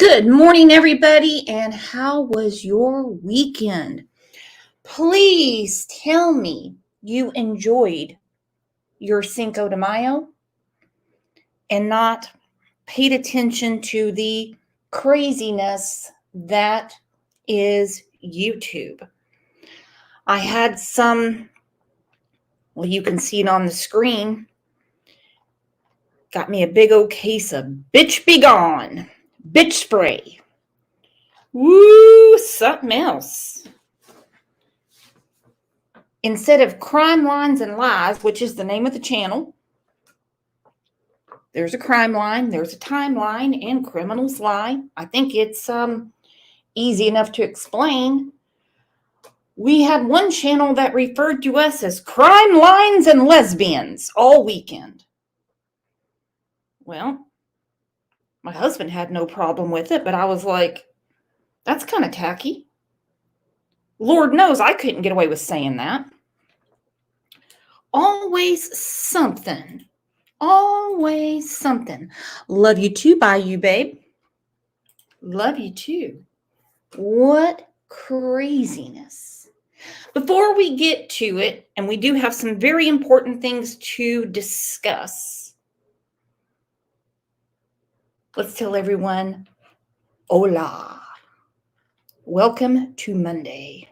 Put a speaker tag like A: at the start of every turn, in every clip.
A: Good morning, everybody, and how was your weekend? Please tell me you enjoyed your Cinco de Mayo and not paid attention to the craziness that is YouTube. I had you can see it on the screen, got me a big old case of Bitch Be Gone, bitch spray. Woo, something else. Instead of Crime Lines and Lies, which is the name of the channel, there's a crime line, there's a timeline, and criminals lie. I think it's easy enough to explain. We had one channel that referred to us as Crime Lines and Lesbians all weekend. Well, my husband had no problem with it, but I was like, that's kind of tacky. Lord knows I couldn't get away with saying that. Always something. Always something. Love you too. Bye, you babe. Love you too. What craziness. Before we get to it, and we do have some very important things to discuss, let's tell everyone, hola. Welcome to Monday.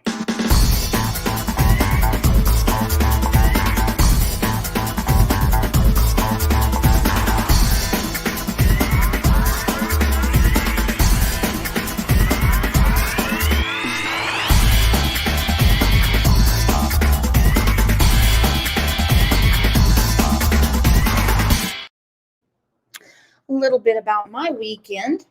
A: A little bit about my weekend.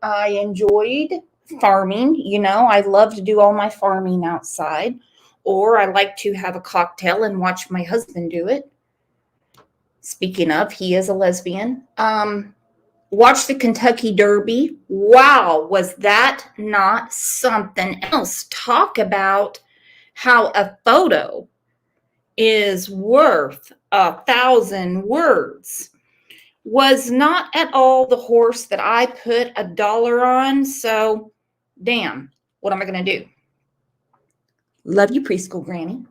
A: I enjoyed farming. You know, I love to do all my farming outside, or I like to have a cocktail and watch my husband do it. Speaking of, he is a lesbian. Watch the Kentucky Derby. Wow, was that not something else? Talk about how a photo is worth 1,000 words. Was not at all the horse that I put $1 on. So, damn, what am I going to do? Love you, preschool granny.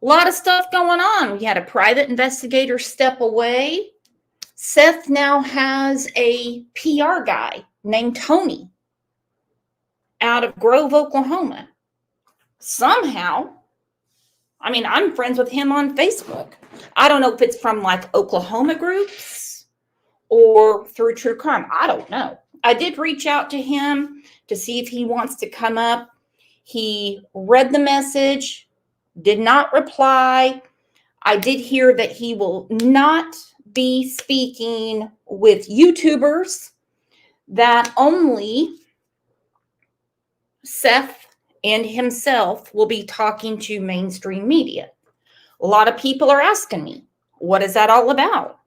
A: A lot of stuff going on. We had a private investigator step away. Seth now has a PR guy named Tony out of Grove, Oklahoma. Somehow, I mean, I'm friends with him on Facebook. I don't know if it's from like Oklahoma groups or through True Crime. I don't know. I did reach out to him to see if he wants to come up. He read the message, did not reply. I did hear that he will not be speaking with YouTubers, that only Seth and himself will be talking to mainstream media. A lot of people are asking me, what is that all about?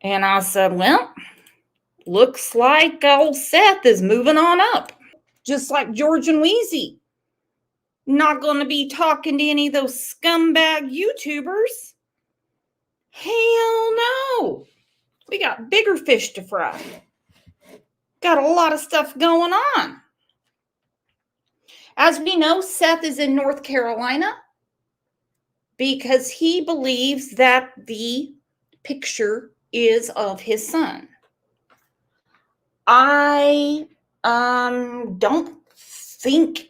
A: And I said, well, looks like old Seth is moving on up, just like George and Wheezy. Not going to be talking to any of those scumbag YouTubers. Hell no. We got bigger fish to fry. Got a lot of stuff going on. As we know, Seth is in North Carolina because he believes that the picture is of his son. I don't think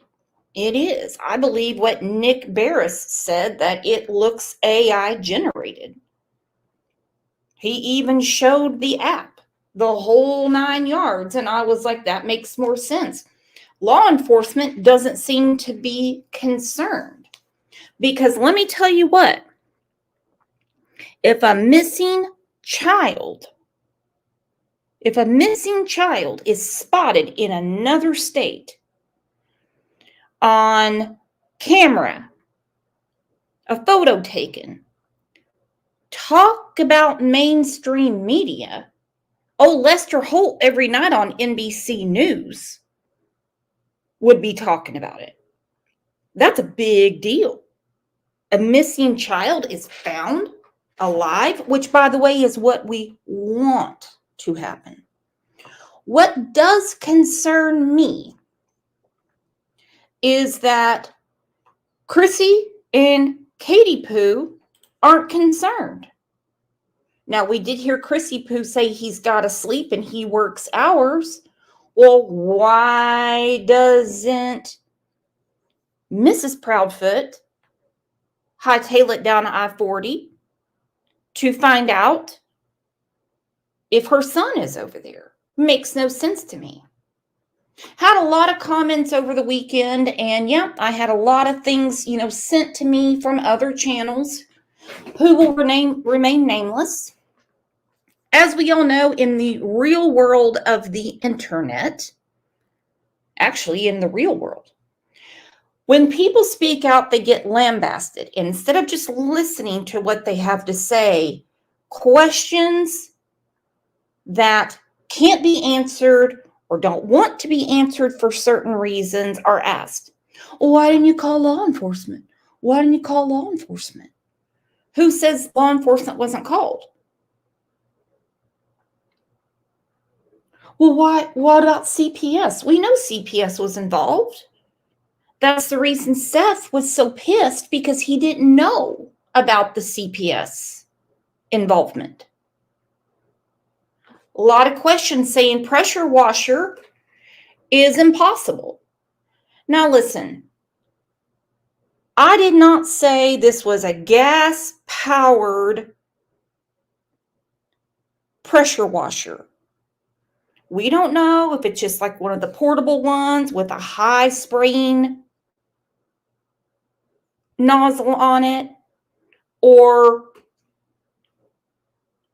A: it is. I believe what Nick Barris said, that it looks AI generated. He even showed the app, the whole 9 yards, and I was like, that makes more sense. Law enforcement doesn't seem to be concerned, because let me tell you what, if a missing child is spotted in another state on camera, a photo taken, talk about mainstream media. Oh, Lester Holt every night on NBC News would be talking about it. That's a big deal. A missing child is found alive, which, by the way, is what we want to happen. What does concern me is that Chrissy and Katie Pooh aren't concerned. Now, we did hear Chrissy Pooh say he's got to sleep and he works hours. Well, why doesn't Mrs. Proudfoot hightail it down I-40 to find out if her son is over there? Makes no sense to me. Had a lot of comments over the weekend, and yeah, I had a lot of things, sent to me from other channels who will remain nameless. As we all know, in the real world of the internet, actually in the real world, when people speak out, they get lambasted. Instead of just listening to what they have to say, questions that can't be answered or don't want to be answered for certain reasons are asked. Well, why didn't you call law enforcement? Why didn't you call law enforcement? Who says law enforcement wasn't called? Well, what about CPS? We know CPS was involved. That's the reason Seth was so pissed, because he didn't know about the CPS involvement. A lot of questions saying pressure washer is impossible. Now listen, I did not say this was a gas-powered pressure washer. We don't know if it's just like one of the portable ones with a high spraying nozzle on it, or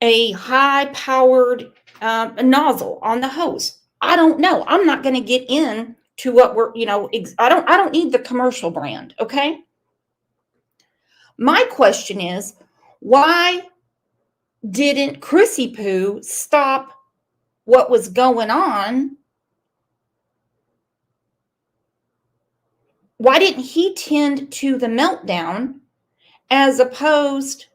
A: a high-powered nozzle on the hose. I don't know. I'm not going to get into what we're, I don't need the commercial brand, okay? My question is, why didn't Chrissy Pooh stop what was going on? Why didn't he tend to the meltdown as opposed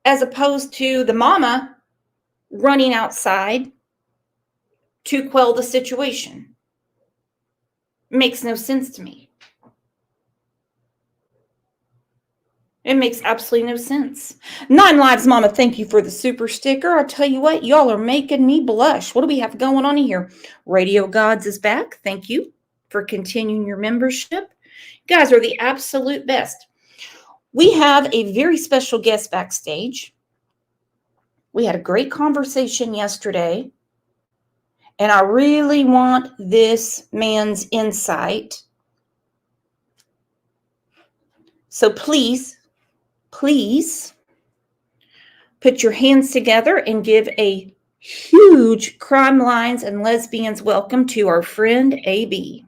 A: to the mama running outside to quell the situation? Makes no sense to me. It makes absolutely no sense. 9 Lives Mama, thank you for the super sticker. I tell you what, y'all are making me blush. What do we have going on here? Radio Gods is back. Thank you for continuing your membership. You guys are the absolute best. We have a very special guest backstage. We had a great conversation yesterday, and I really want this man's insight. So please put your hands together and give a huge Crime Lines and Lesbians welcome to our friend AB.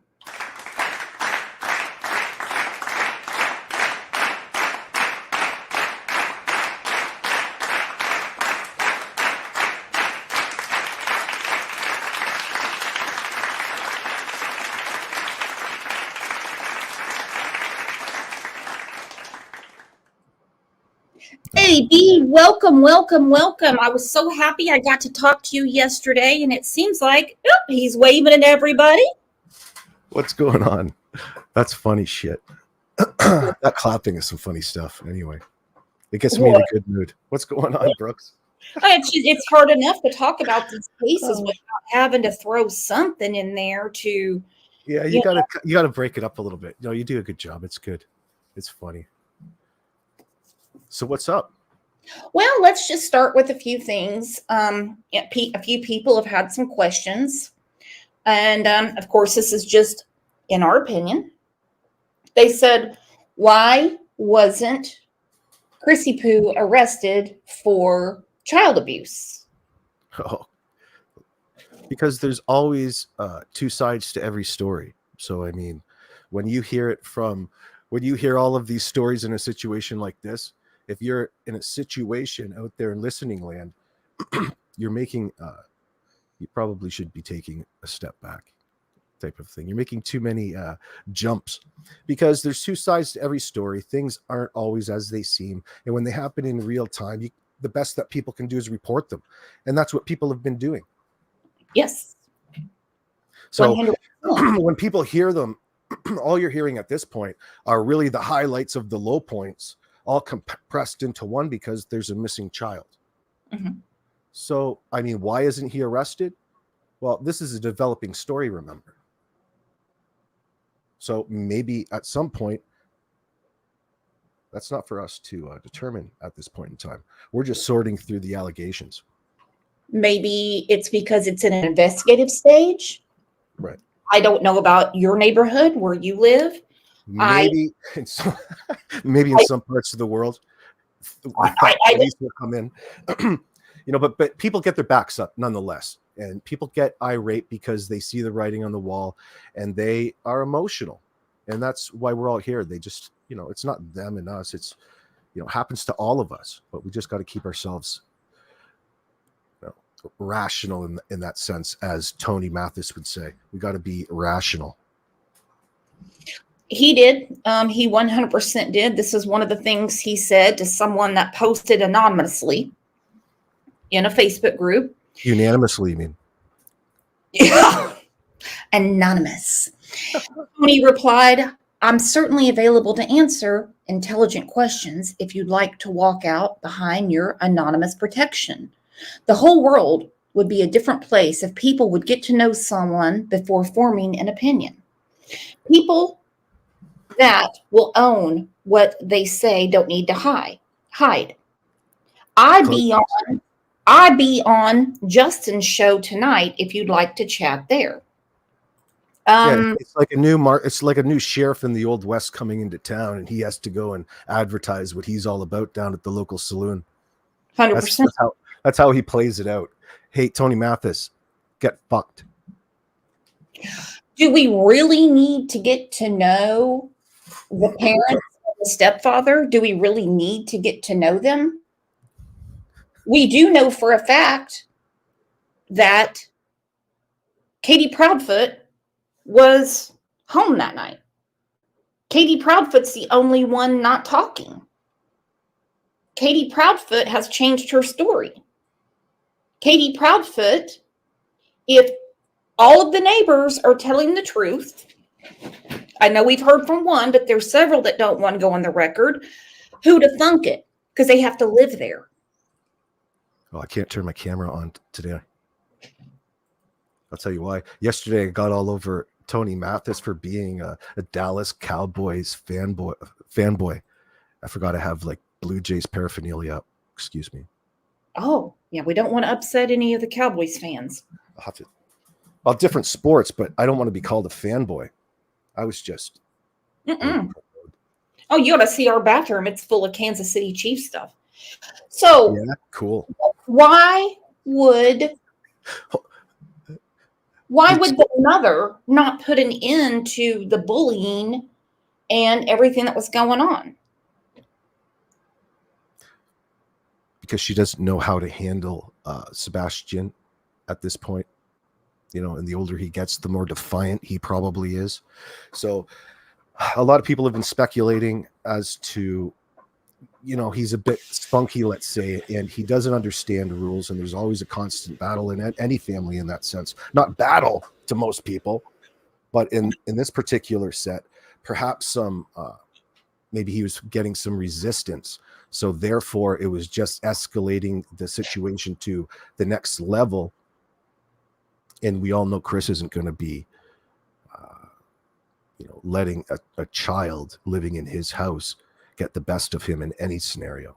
A: AB, welcome. I was so happy I got to talk to you yesterday, and it seems like he's waving at everybody.
B: What's going on? That's funny shit. That clapping is some funny stuff. Anyway, it gets me in a good mood. What's going on, Brooks?
A: It's hard enough to talk about these cases without having to throw something in there to.
B: Yeah, you gotta break it up a little bit. You do a good job. It's good. It's funny. So what's up?
A: Well, let's just start with a few things. A few people have had some questions. And of course, this is just in our opinion. They said, why wasn't Chrissy Pooh arrested for child abuse?
B: Oh, because there's always 2 sides to every story. So, I mean, when you hear all of these stories in a situation like this, if you're in a situation out there in listening land, you're making, you probably should be taking a step back type of thing. You're making too many jumps, because there's 2 sides to every story. Things aren't always as they seem. And when they happen in real time, the best that people can do is report them. And that's what people have been doing.
A: Yes.
B: So
A: 100%.
B: when people hear them, all you're hearing at this point are really the highlights of the low points, all compressed into one because there's a missing child.
A: Mhm.
B: So, I mean, why isn't he arrested? Well, this is a developing story, remember. So maybe at some point, that's not for us to determine at this point in time. We're just sorting through the allegations.
A: Maybe it's because it's in an investigative stage.
B: Right.
A: I don't know about your neighborhood where you live.
B: Maybe in some, maybe in some parts of the world, the police will come in. But people get their backs up nonetheless, and people get irate because they see the writing on the wall, and they are emotional, and that's why we're all here. They just, it's not them and us. It's, happens to all of us, but we just got to keep ourselves rational in that sense, as Tony Mathis would say. We got to be rational.
A: He did. He 100% did. This is one of the things he said to someone that posted anonymously in a Facebook group.
B: Unanimously, you mean?
A: Yeah. Anonymous. Tony replied, "I'm certainly available to answer intelligent questions if you'd like to walk out behind your anonymous protection. The whole world would be a different place if people would get to know someone before forming an opinion. People that will own what they say don't need to hide. I'd be on Justin's show tonight if you'd like to chat there."
B: It's like it's like a new sheriff in the Old West coming into town, and he has to go and advertise what he's all about down at the local saloon.
A: 100%.
B: That's how he plays it out. Hey, Tony Mathis, get fucked.
A: Do we really need to get to know the parents and the stepfather? Do we really need to get to know them? We do know for a fact that Katie Proudfoot was home that night. Katie Proudfoot's the only one not talking. Katie Proudfoot has changed her story. Katie Proudfoot, if all of the neighbors are telling the truth, I know we've heard from one, but there's several that don't want to go on the record, who to thunk it, because they have to live there.
B: Oh, I can't turn my camera on today. I'll tell you why. Yesterday, I got all over Tony Mathis for being a Dallas Cowboys fanboy. I forgot to have like Blue Jays paraphernalia up. Excuse me.
A: Oh, yeah, we don't want to upset any of the Cowboys fans.
B: I'll have to. Well, different sports, but I don't want to be called a fanboy. I was just.
A: Oh, you ought to see our bathroom. It's full of Kansas City Chiefs stuff. So,
B: yeah, cool.
A: Why would the mother not put an end to the bullying and everything that was going on?
B: Because she doesn't know how to handle Sebastian at this point. And the older he gets, the more defiant he probably is. So a lot of people have been speculating as to, he's a bit spunky, let's say, and he doesn't understand rules. And there's always a constant battle in any family in that sense. Not battle to most people, but in this particular set, perhaps maybe he was getting some resistance. So therefore, it was just escalating the situation to the next level. And we all know Chris isn't going to be, letting a child living in his house get the best of him in any scenario.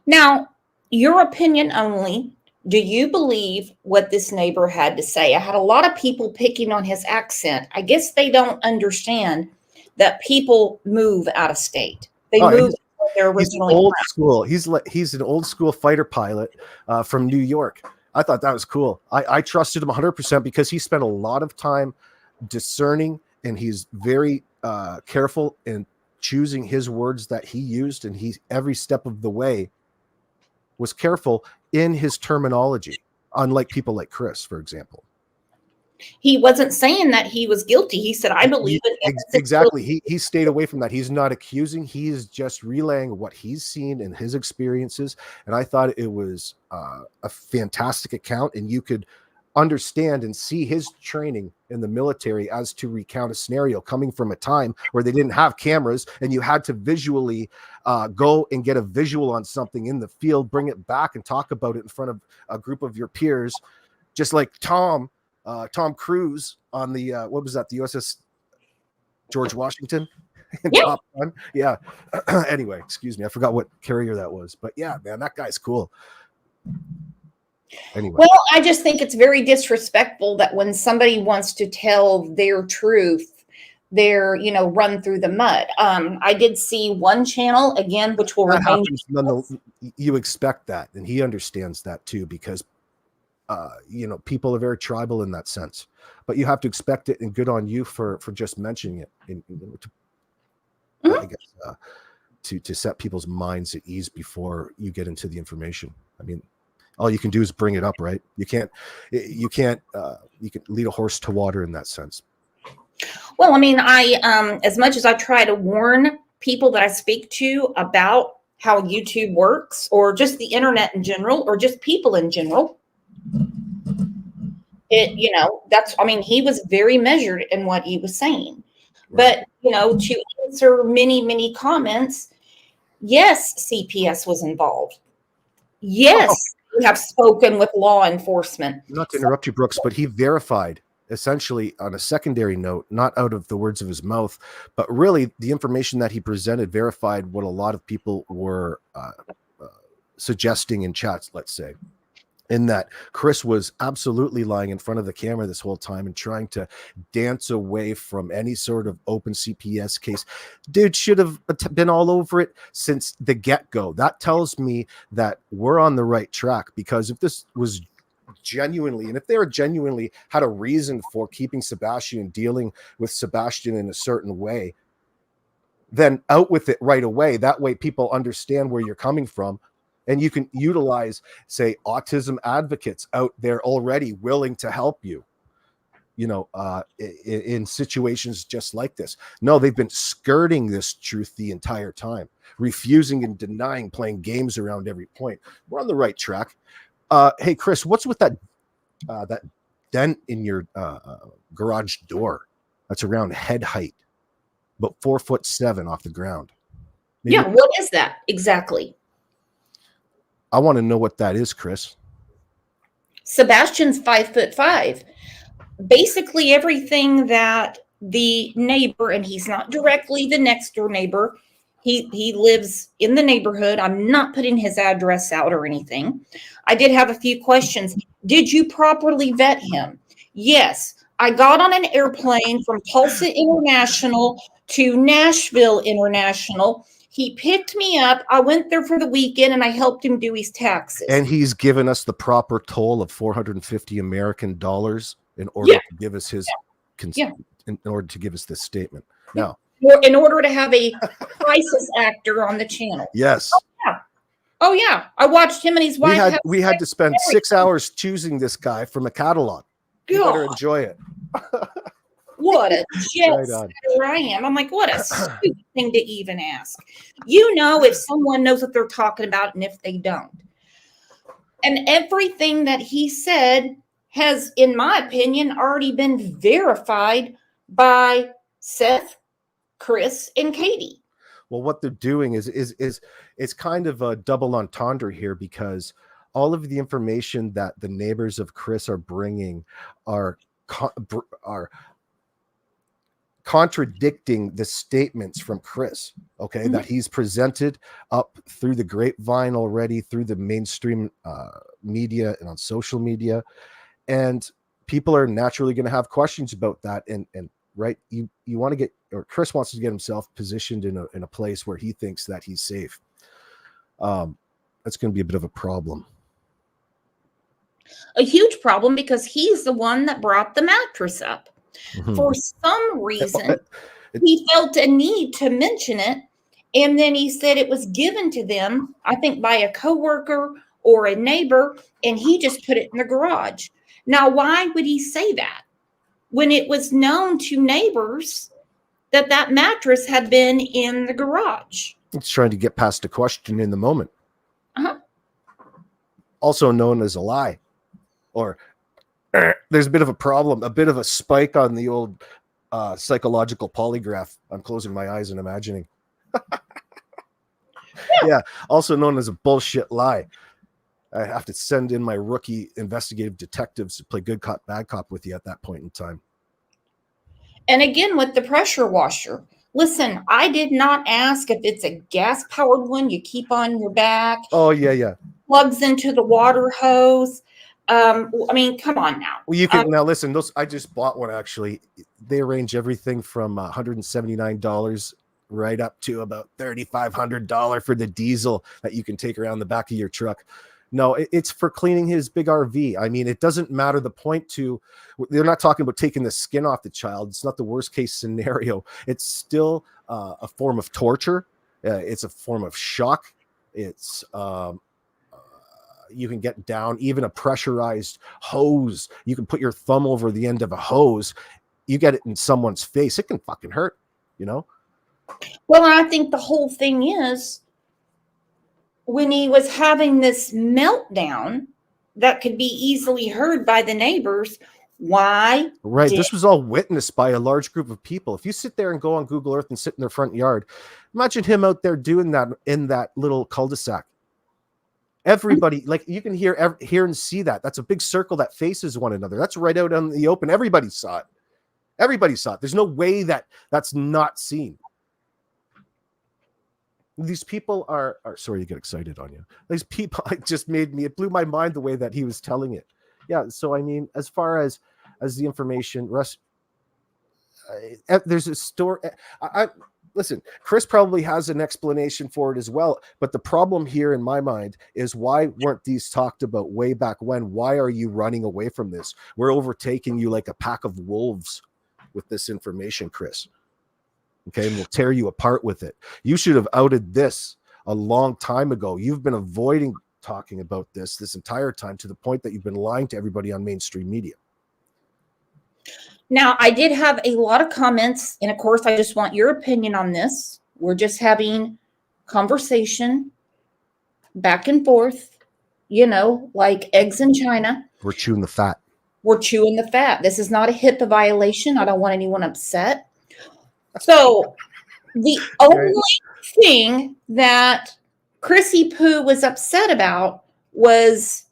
A: Now, your opinion only. Do you believe what this neighbor had to say? I had a lot of people picking on his accent. I guess they don't understand that people move out of state. They move where they're originally
B: old school. He's an old school fighter pilot from New York. I thought that was cool. I trusted him 100% because he spent a lot of time discerning, and he's very careful in choosing his words that he used, and he every step of the way was careful in his terminology, unlike people like Chris, for example.
A: He wasn't saying that he was guilty. He said, I believe in innocence.
B: Exactly. He stayed away from that. He's not accusing. He is just relaying what he's seen and his experiences. And I thought it was a fantastic account. And you could understand and see his training in the military as to recount a scenario coming from a time where they didn't have cameras and you had to visually go and get a visual on something in the field, bring it back and talk about it in front of a group of your peers, just like Tom Cruise on the what was that, the USS George Washington in
A: Yeah.
B: Top Gun. Yeah. Anyway, excuse me, I forgot what carrier that was, but yeah, man, that guy's cool. Anyway.
A: Well, I just think it's very disrespectful that when somebody wants to tell their truth, they're, run through the mud. I did see one channel again, which will
B: That
A: remain.
B: happens, you expect that, and he understands that too, because people are very tribal in that sense, but you have to expect it, and good on you for just mentioning it I guess to set people's minds at ease before you get into the information. I mean, all you can do is bring it up, right? You can lead a horse to water in that sense.
A: Well, I mean, I as much as I try to warn people that I speak to about how YouTube works, or just the internet in general, or just people in general, he was very measured in what he was saying. Right. But, to answer many, many comments, yes, CPS was involved. Yes, we have spoken with law enforcement.
B: Not to interrupt you, Brooks, but he verified essentially on a secondary note, not out of the words of his mouth, but really the information that he presented verified what a lot of people were suggesting in chats, let's say, in that Chris was absolutely lying in front of the camera this whole time and trying to dance away from any sort of open CPS case. Dude should have been all over it since the get-go. That tells me that we're on the right track, because if this was genuinely, and if they were genuinely had a reason for keeping Sebastian and dealing with Sebastian in a certain way, then out with it right away. That way people understand where you're coming from. And you can utilize, say, autism advocates out there already willing to help you, in situations just like this. No, they've been skirting this truth the entire time, refusing and denying, playing games around every point. We're on the right track. Hey, Chris, what's with that dent in your garage door? That's around head height, about 4'7" off the ground.
A: Maybe. Yeah, what is that exactly?
B: I want to know what that is, Chris.
A: Sebastian's 5'5". Basically everything that the neighbor, and he's not directly the next door neighbor, he lives in the neighborhood. I'm not putting his address out or anything. I did have a few questions. Did you properly vet him? Yes. I got on an airplane from Tulsa International to Nashville International. He picked me up. I went there for the weekend and I helped him do his taxes.
B: And he's given us the proper toll of $450 American in order to give us his in order to give us this statement. Now,
A: in order to have a crisis actor on the channel.
B: Yes.
A: Oh yeah. I watched him and his wife.
B: We had to spend 6 hours choosing this guy from a catalog. You better enjoy it.
A: What a jet setter I am. I'm like, what a stupid thing to even ask. If someone knows what they're talking about and if they don't. And everything that he said has, in my opinion, already been verified by Seth, Chris, and Katie.
B: Well, what they're doing is it's kind of a double entendre here, because all of the information that the neighbors of Chris are bringing are contradicting the statements from Chris, that he's presented up through the grapevine already, through the mainstream media and on social media. And people are naturally going to have questions about that. And right, you want to get, or Chris wants to get himself positioned in a place where he thinks that he's safe. That's going to be a bit of a problem.
A: A huge problem, because he's the one that brought the mattress up. Mm-hmm. For some reason, he felt a need to mention it. And then he said it was given to them, I think, by a coworker or a neighbor, and he just put it in the garage. Now, why would he say that? when it was known to neighbors that that mattress had been in the garage.
B: It's trying to get past a question in the moment.
A: Uh-huh.
B: Also known as a lie. Or there's a bit of a problem, a bit of a spike on the old psychological polygraph. I'm closing my eyes and imagining. Yeah, also known as a bullshit lie. I have to send in my rookie investigative detectives to play good cop, bad cop with you at that point in time.
A: And again, with the pressure washer, listen, I did not ask if it's a gas powered one you keep on your back.
B: Oh, yeah.
A: Plugs into the water hose. I mean, come on now.
B: Well, you can now listen. Those I just bought one actually. They range everything from $179 right up to about $3,500 for the diesel that you can take around the back of your truck. No, it's for cleaning his big RV. I mean, it doesn't matter. The point to, they're not talking about taking the skin off the child. It's not the worst case scenario. It's still a form of torture. It's a form of shock. It's you can get down even a pressurized hose. You can put your thumb over the end of a hose. You get it in someone's face. It can fucking hurt, you know?
A: Well, I think the whole thing is when he was having this meltdown that could be easily heard by the neighbors, why?
B: Right. This was all witnessed by a large group of people. If you sit there and go on Google Earth and sit in their front yard, imagine him out there doing that in that little cul-de-sac. Everybody, like you can hear and see that. That's a big circle that faces one another. That's right out in the open. Everybody saw it. Everybody saw it. There's no way that that's not seen. These people are sorry to get excited on you. These people it blew my mind the way that he was telling it. Yeah. So, I mean, as far as the information, there's a story. Listen, Chris probably has an explanation for it as well. But the problem here in my mind is why weren't these talked about way back when? Why are you running away from this? We're overtaking you like a pack of wolves with this information, Chris. Okay, and we'll tear you apart with it. You should have outed this a long time ago. You've been avoiding talking about this entire time to the point that you've been lying to everybody on mainstream media.
A: Now, I did have a lot of comments, and of course, I just want your opinion on this. We're just having conversation back and forth, you know, like eggs in China.
B: We're chewing the fat.
A: We're chewing the fat. This is not a HIPAA violation. I don't want anyone upset. So the only thing that Chrissy Poo was upset about was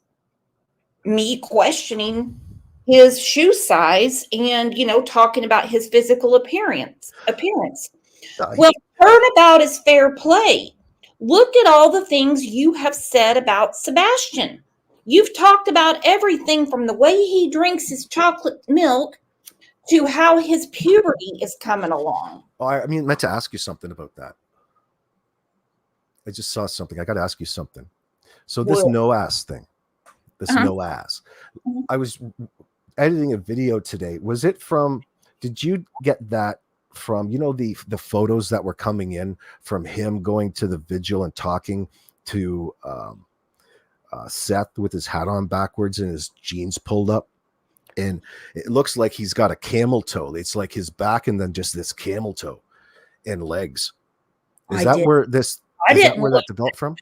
A: me questioning his shoe size and, you know, talking about his physical appearance. Well, turnabout is fair play. Look at all the things you have said about Sebastian. You've talked about everything from the way he drinks his chocolate milk to how his puberty is coming along.
B: Oh, I meant to ask you something about that. I just saw something. I got to ask you something. So this no ass thing, no ass. Mm-hmm. I was editing a video today. Was it from, did you get that from, you know, the photos that were coming in from him going to the vigil and talking to Seth with his hat on backwards and his jeans pulled up? And it looks like he's got a camel toe. It's like his back and then just this camel toe and legs. Is that where that developed from?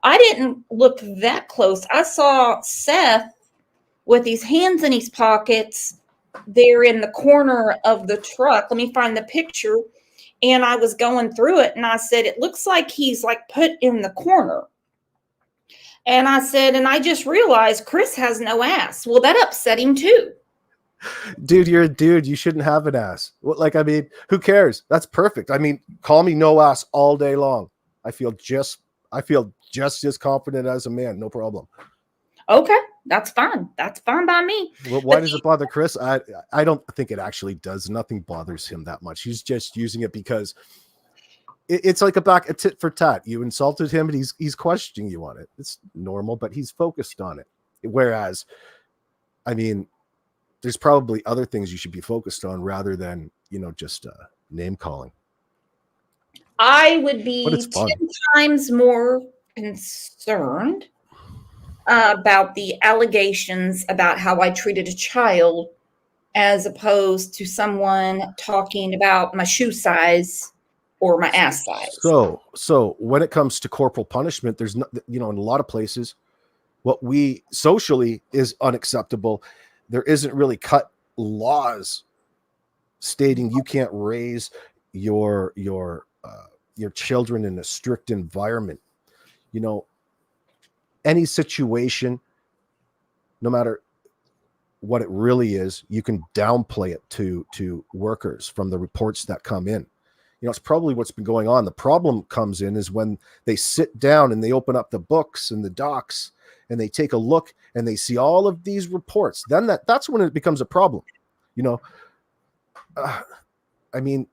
A: I didn't look that close. I saw Seth with his hands in his pockets there in the corner of the truck. Let me find the picture. And I was going through it and I said, it looks like he's like put in the corner. And I said, and I just realized Chris has no ass. Well, that upset him too.
B: Dude, you're a dude. You shouldn't have an ass. Like, I mean, who cares? That's perfect. I mean, call me no ass all day long. I feel just as confident as a man. No problem.
A: Okay, that's fine. That's fine by me.
B: Well, why does it bother Chris? I don't think it actually does. Nothing bothers him that much. He's just using it because it's like a tit for tat. You insulted him and he's questioning you on it. It's normal, but he's focused on it. Whereas, I mean, there's probably other things you should be focused on rather than, you know, just name calling.
A: I would be 10 times more concerned about the allegations about how I treated a child as opposed to someone talking about my shoe size or my ass size.
B: So when it comes to corporal punishment, there's no, in a lot of places, what we socially is unacceptable. There isn't really cut laws stating you can't raise your children in a strict environment. Any situation, no matter what it really is, you can downplay it to workers from the reports that come in. It's probably what's been going on. The problem comes in is when they sit down and they open up the books and the docs and they take a look and they see all of these reports. Then that's when it becomes a problem. I mean,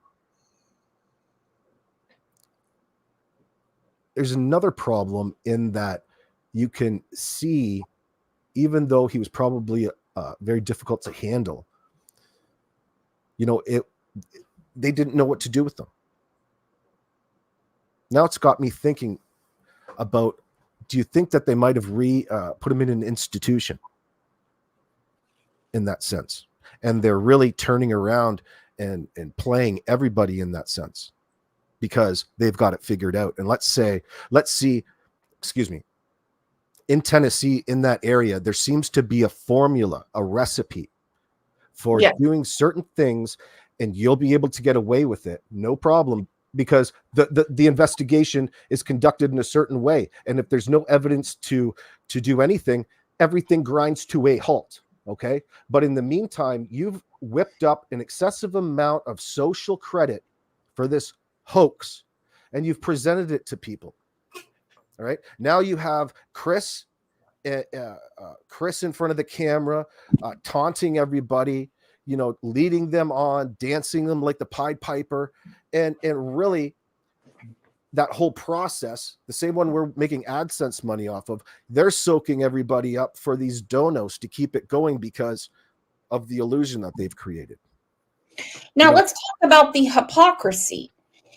B: there's another problem in that you can see, even though he was probably very difficult to handle, they didn't know what to do with them. Now it's got me thinking about, do you think that they might have put him in an institution in that sense? And they're really turning around and playing everybody in that sense because they've got it figured out. And let's see, in Tennessee, in that area, there seems to be a formula, a recipe for doing certain things, and you'll be able to get away with it. No problem. Because the investigation is conducted in a certain way. And if there's no evidence to do anything, everything grinds to a halt. Okay. But in the meantime, you've whipped up an excessive amount of social credit for this hoax, and you've presented it to people. All right. Now you have Chris in front of the camera, taunting everybody, leading them on, dancing them like the Pied Piper. And really, that whole process, the same one we're making AdSense money off of, they're soaking everybody up for these donos to keep it going because of the illusion that they've created.
A: Now, let's talk about the hypocrisy.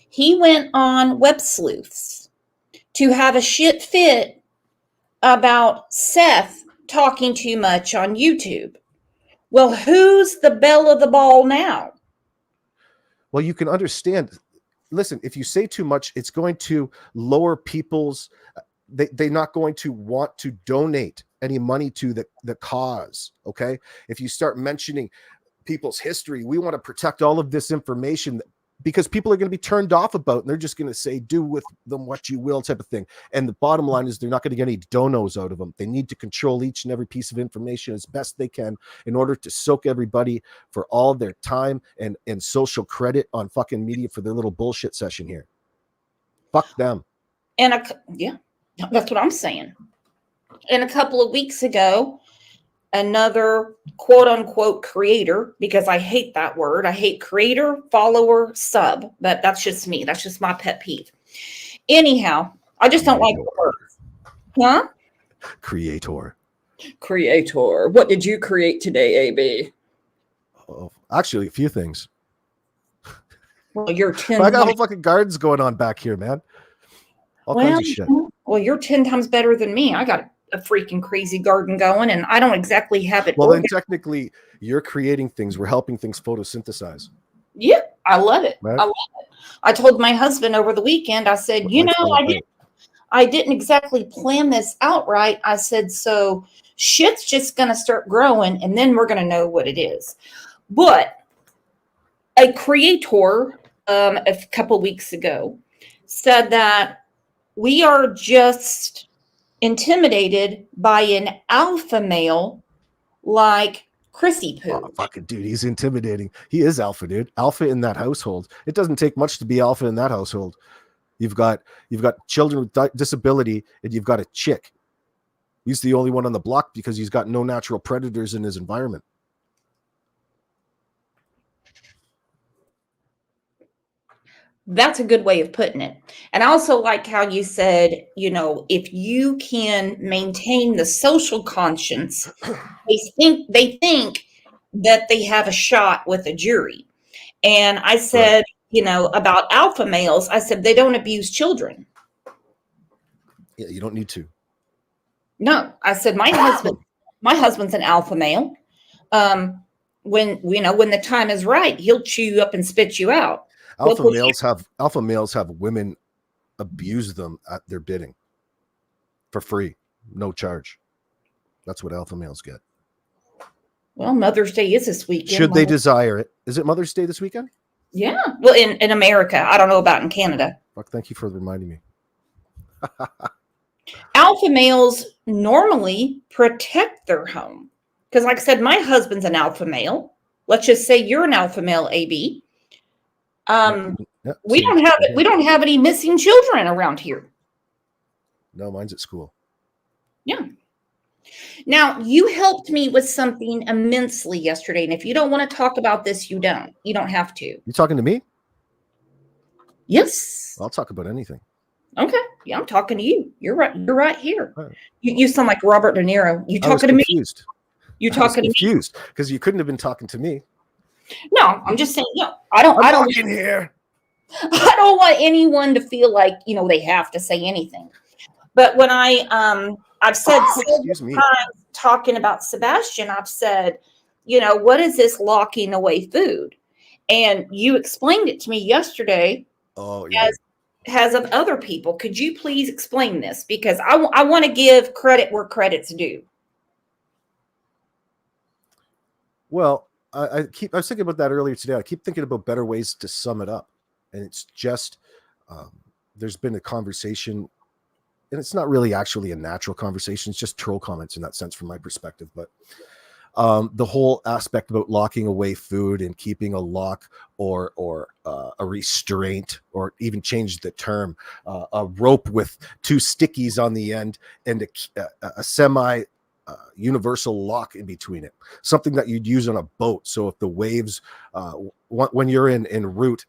A: He went on Web Sleuths to have a shit fit about Seth talking too much on YouTube. Well, who's the belle of the ball now?
B: Well, you can understand. Listen, if you say too much, it's going to lower people's. They're not going to want to donate any money to the cause. Okay, if you start mentioning people's history, we want to protect all of this information because people are going to be turned off about it, and they're just going to say, do with them what you will, type of thing. And the bottom line is they're not going to get any donos out of them. They need to control each and every piece of information as best they can in order to soak everybody for all their time and social credit on fucking media for their little bullshit session here. Fuck them.
A: And that's what I'm saying. And a couple of weeks ago, another quote unquote creator, because I hate that word. I hate creator, follower, sub, but that's just me. That's just my pet peeve. Anyhow, I just don't like the word. Huh?
B: Creator.
A: What did you create today, AB?
B: Oh, actually, a few things.
A: Well, you're 10.
B: I got whole fucking gardens going on back here, man. All kinds of shit.
A: Well, you're 10 times better than me. I got a freaking crazy garden going, and I don't exactly have it.
B: Well, then technically, you're creating things. We're helping things photosynthesize.
A: Yeah, I love it.
B: Right?
A: I love it. I told my husband over the weekend, I said, I didn't exactly plan this out right. I said, so shit's just going to start growing, and then we're going to know what it is. But a creator a couple weeks ago said that we are just intimidated by an alpha male like Chrissy Poo.
B: Oh, fucking dude, he's intimidating. He is alpha, dude. Alpha in that household. It doesn't take much to be alpha in that household. You've got children with disability, and you've got a chick. He's the only one on the block because he's got no natural predators in his environment.
A: That's a good way of putting it. And I also like how you said, if you can maintain the social conscience, they think that they have a shot with a jury. And I said, about alpha males, I said, they don't abuse children.
B: Yeah, you don't need to.
A: No, I said, my husband's an alpha male. when when the time is right, he'll chew you up and spit you out.
B: Alpha
A: Look,
B: males have women abuse them at their bidding for free, no charge. That's what alpha males get.
A: well, Mother's Day is this weekend.
B: Should they desire it? Is it Mother's Day this weekend?
A: Yeah. Well, in America, I don't know about in Canada.
B: Fuck, thank you for reminding me.
A: Alpha males normally protect their home because, like I said, my husband's an alpha male. Let's just say you're an alpha male, AB.
B: Yep,
A: We don't have any missing children around here.
B: No, mine's at school.
A: Yeah. Now, you helped me with something immensely yesterday, and if you don't want to talk about this, you don't. You don't have to.
B: You talking to me?
A: Yes.
B: I'll talk about anything.
A: Okay. Yeah, I'm talking to you. You're right. You're right here.
B: Right.
A: You sound like Robert De Niro. You talking to me? You talking to me?
B: Confused because you couldn't have been talking to me.
A: No, I'm just saying. No, I don't
B: in here.
A: I don't want anyone to feel like they have to say anything. But when I've said
B: Excuse me.
A: times talking about Sebastian, I've said, what is this locking away food? And you explained it to me yesterday.
B: Oh, yeah.
A: As of other people. Could you please explain this? Because I want to give credit where credit's due.
B: Well, I was thinking about that earlier today. I keep thinking about better ways to sum it up. And it's just, there's been a conversation, and it's not really actually a natural conversation. It's just troll comments in that sense from my perspective. But the whole aspect about locking away food and keeping a lock or a restraint, or even change the term, a rope with two stickies on the end and a semi universal lock in between it, something that you'd use on a boat. So if the waves, when you're en route,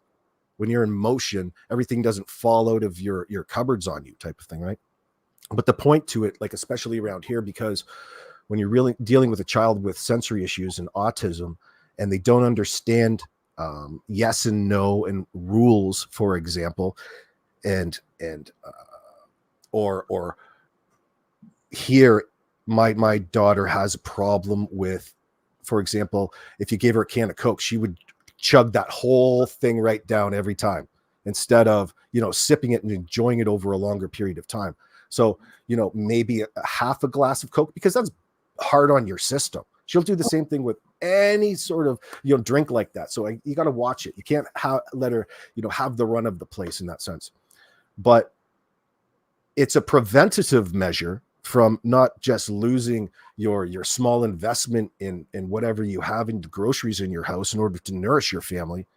B: when you're in motion, everything doesn't fall out of your cupboards on you, type of thing, right? But the point to it, like especially around here, because when you're really dealing with a child with sensory issues and autism, and they don't understand yes and no and rules, for example, or here, my daughter has a problem with, for example, if you gave her a can of Coke, she would chug that whole thing right down every time instead of sipping it and enjoying it over a longer period of time. So maybe a half a glass of Coke, because that's hard on your system. She'll do the same thing with any sort of drink like that. So you got to watch it. You can't let her have the run of the place in that sense. But it's a preventative measure from not just losing your small investment in whatever you have in groceries in your house in order to nourish your family.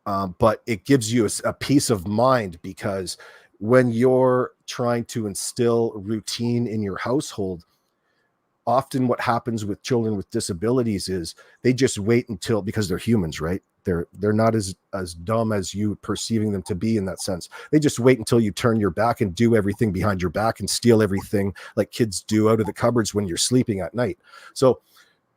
B: But it gives you a peace of mind, because when you're trying to instill routine in your household, often what happens with children with disabilities is they just wait until, because they're humans, right? They're not as dumb as you perceiving them to be in that sense. They just wait until you turn your back and do everything behind your back and steal everything like kids do out of the cupboards when you're sleeping at night. So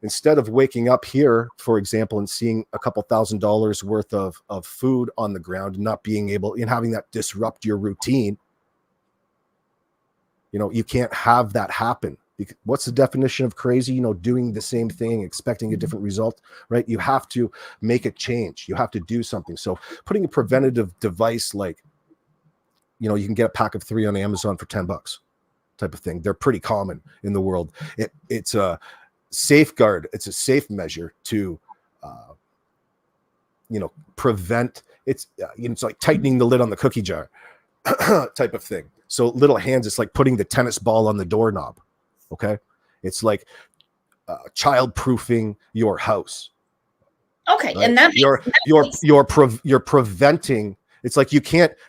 B: instead of waking up here, for example, and seeing a couple $1,000s worth of food on the ground and not being able, and having that disrupt your routine, you can't have that happen. What's the definition of crazy? Doing the same thing, expecting a different result, right? You have to make a change. You have to do something. So putting a preventative device, like, you can get a pack of 3 on Amazon for $10 type of thing. They're pretty common in the world. It's a safeguard. It's a safe measure to, prevent. It's like tightening the lid on the cookie jar type of thing. So little hands, it's like putting the tennis ball on the doorknob. Okay. It's like child-proofing your house.
A: Okay.
B: Right?
A: And that
B: you're preventing. It's like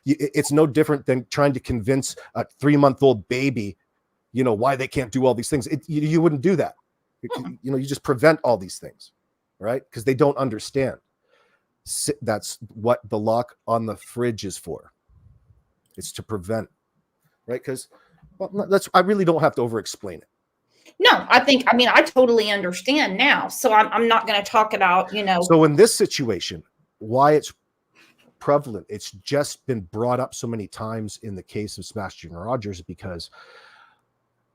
B: it's no different than trying to convince a 3-month-old baby, why they can't do all these things. You wouldn't do that. You just prevent all these things, right? Because they don't understand. That's what the lock on the fridge is for. It's to prevent, right? Because I really don't have to over-explain it.
A: No, I totally understand now. So I'm not going to talk about,
B: So in this situation, why it's prevalent, it's just been brought up so many times in the case of Sebastian Rogers, because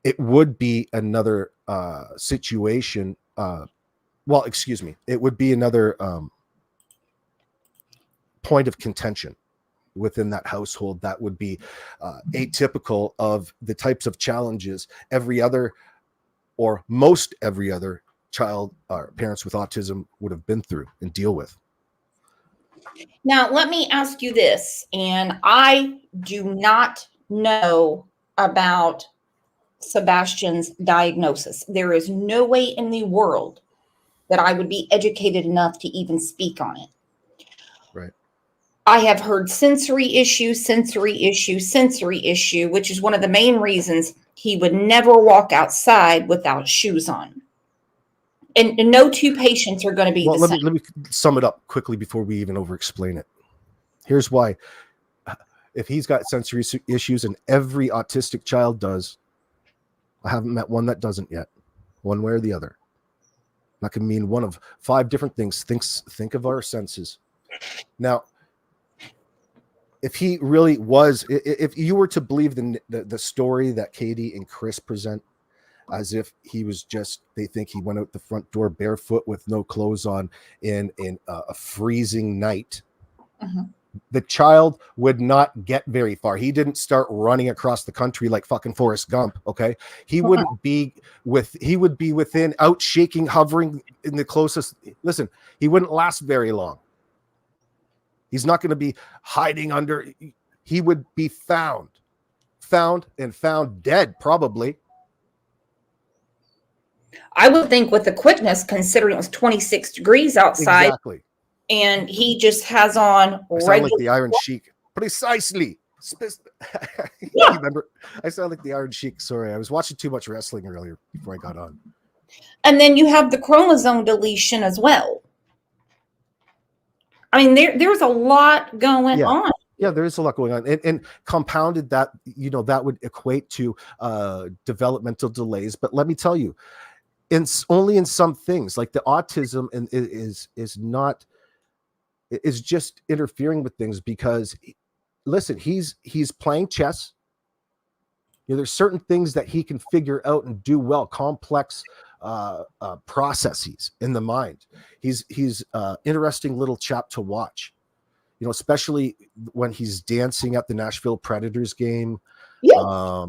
B: it would be another situation well, excuse me, it would be another point of contention within that household that would be atypical of the types of challenges every other or most every other child or parents with autism would have been through and deal with.
A: Now, let me ask you this, and I do not know about Sebastian's diagnosis. There is no way in the world that I would be educated enough to even speak on it.
B: Right.
A: I have heard sensory issue, which is one of the main reasons he would never walk outside without shoes on. And no two patients are going to be the same.
B: Let me sum it up quickly before we even over explain it. Here's why. If he's got sensory issues, and every autistic child does, I haven't met one that doesn't yet, one way or the other. That can mean one of 5 different things. Think of our senses. Now, if he really was, if you were to believe the story that Katie and Chris present, as if he was just, they think he went out the front door barefoot with no clothes on in a freezing night, the child would not get very far. He didn't start running across the country like fucking Forrest Gump. Okay. He wouldn't be he would be within, out shaking, hovering in the closest. Listen, he wouldn't last very long. He's not going to be hiding under. He would be found dead, probably.
A: I would think with the quickness, considering it was 26 degrees outside.
B: Exactly.
A: And he just has on
B: I sound like the Iron Sheik. Precisely.
A: Yeah.
B: Remember, I sound like the Iron Sheik. Sorry, I was watching too much wrestling earlier before I got on.
A: And then you have the chromosome deletion as well. I mean, there's a lot going on.
B: Yeah, there is a lot going on, and compounded that, that would equate to developmental delays. But let me tell you, only in some things, like the autism, and is just interfering with things because, listen, he's playing chess. There's certain things that he can figure out and do well, complex processes in the mind. He's interesting little chap to watch, especially when he's dancing at the Nashville Predators game.
A: Yeah.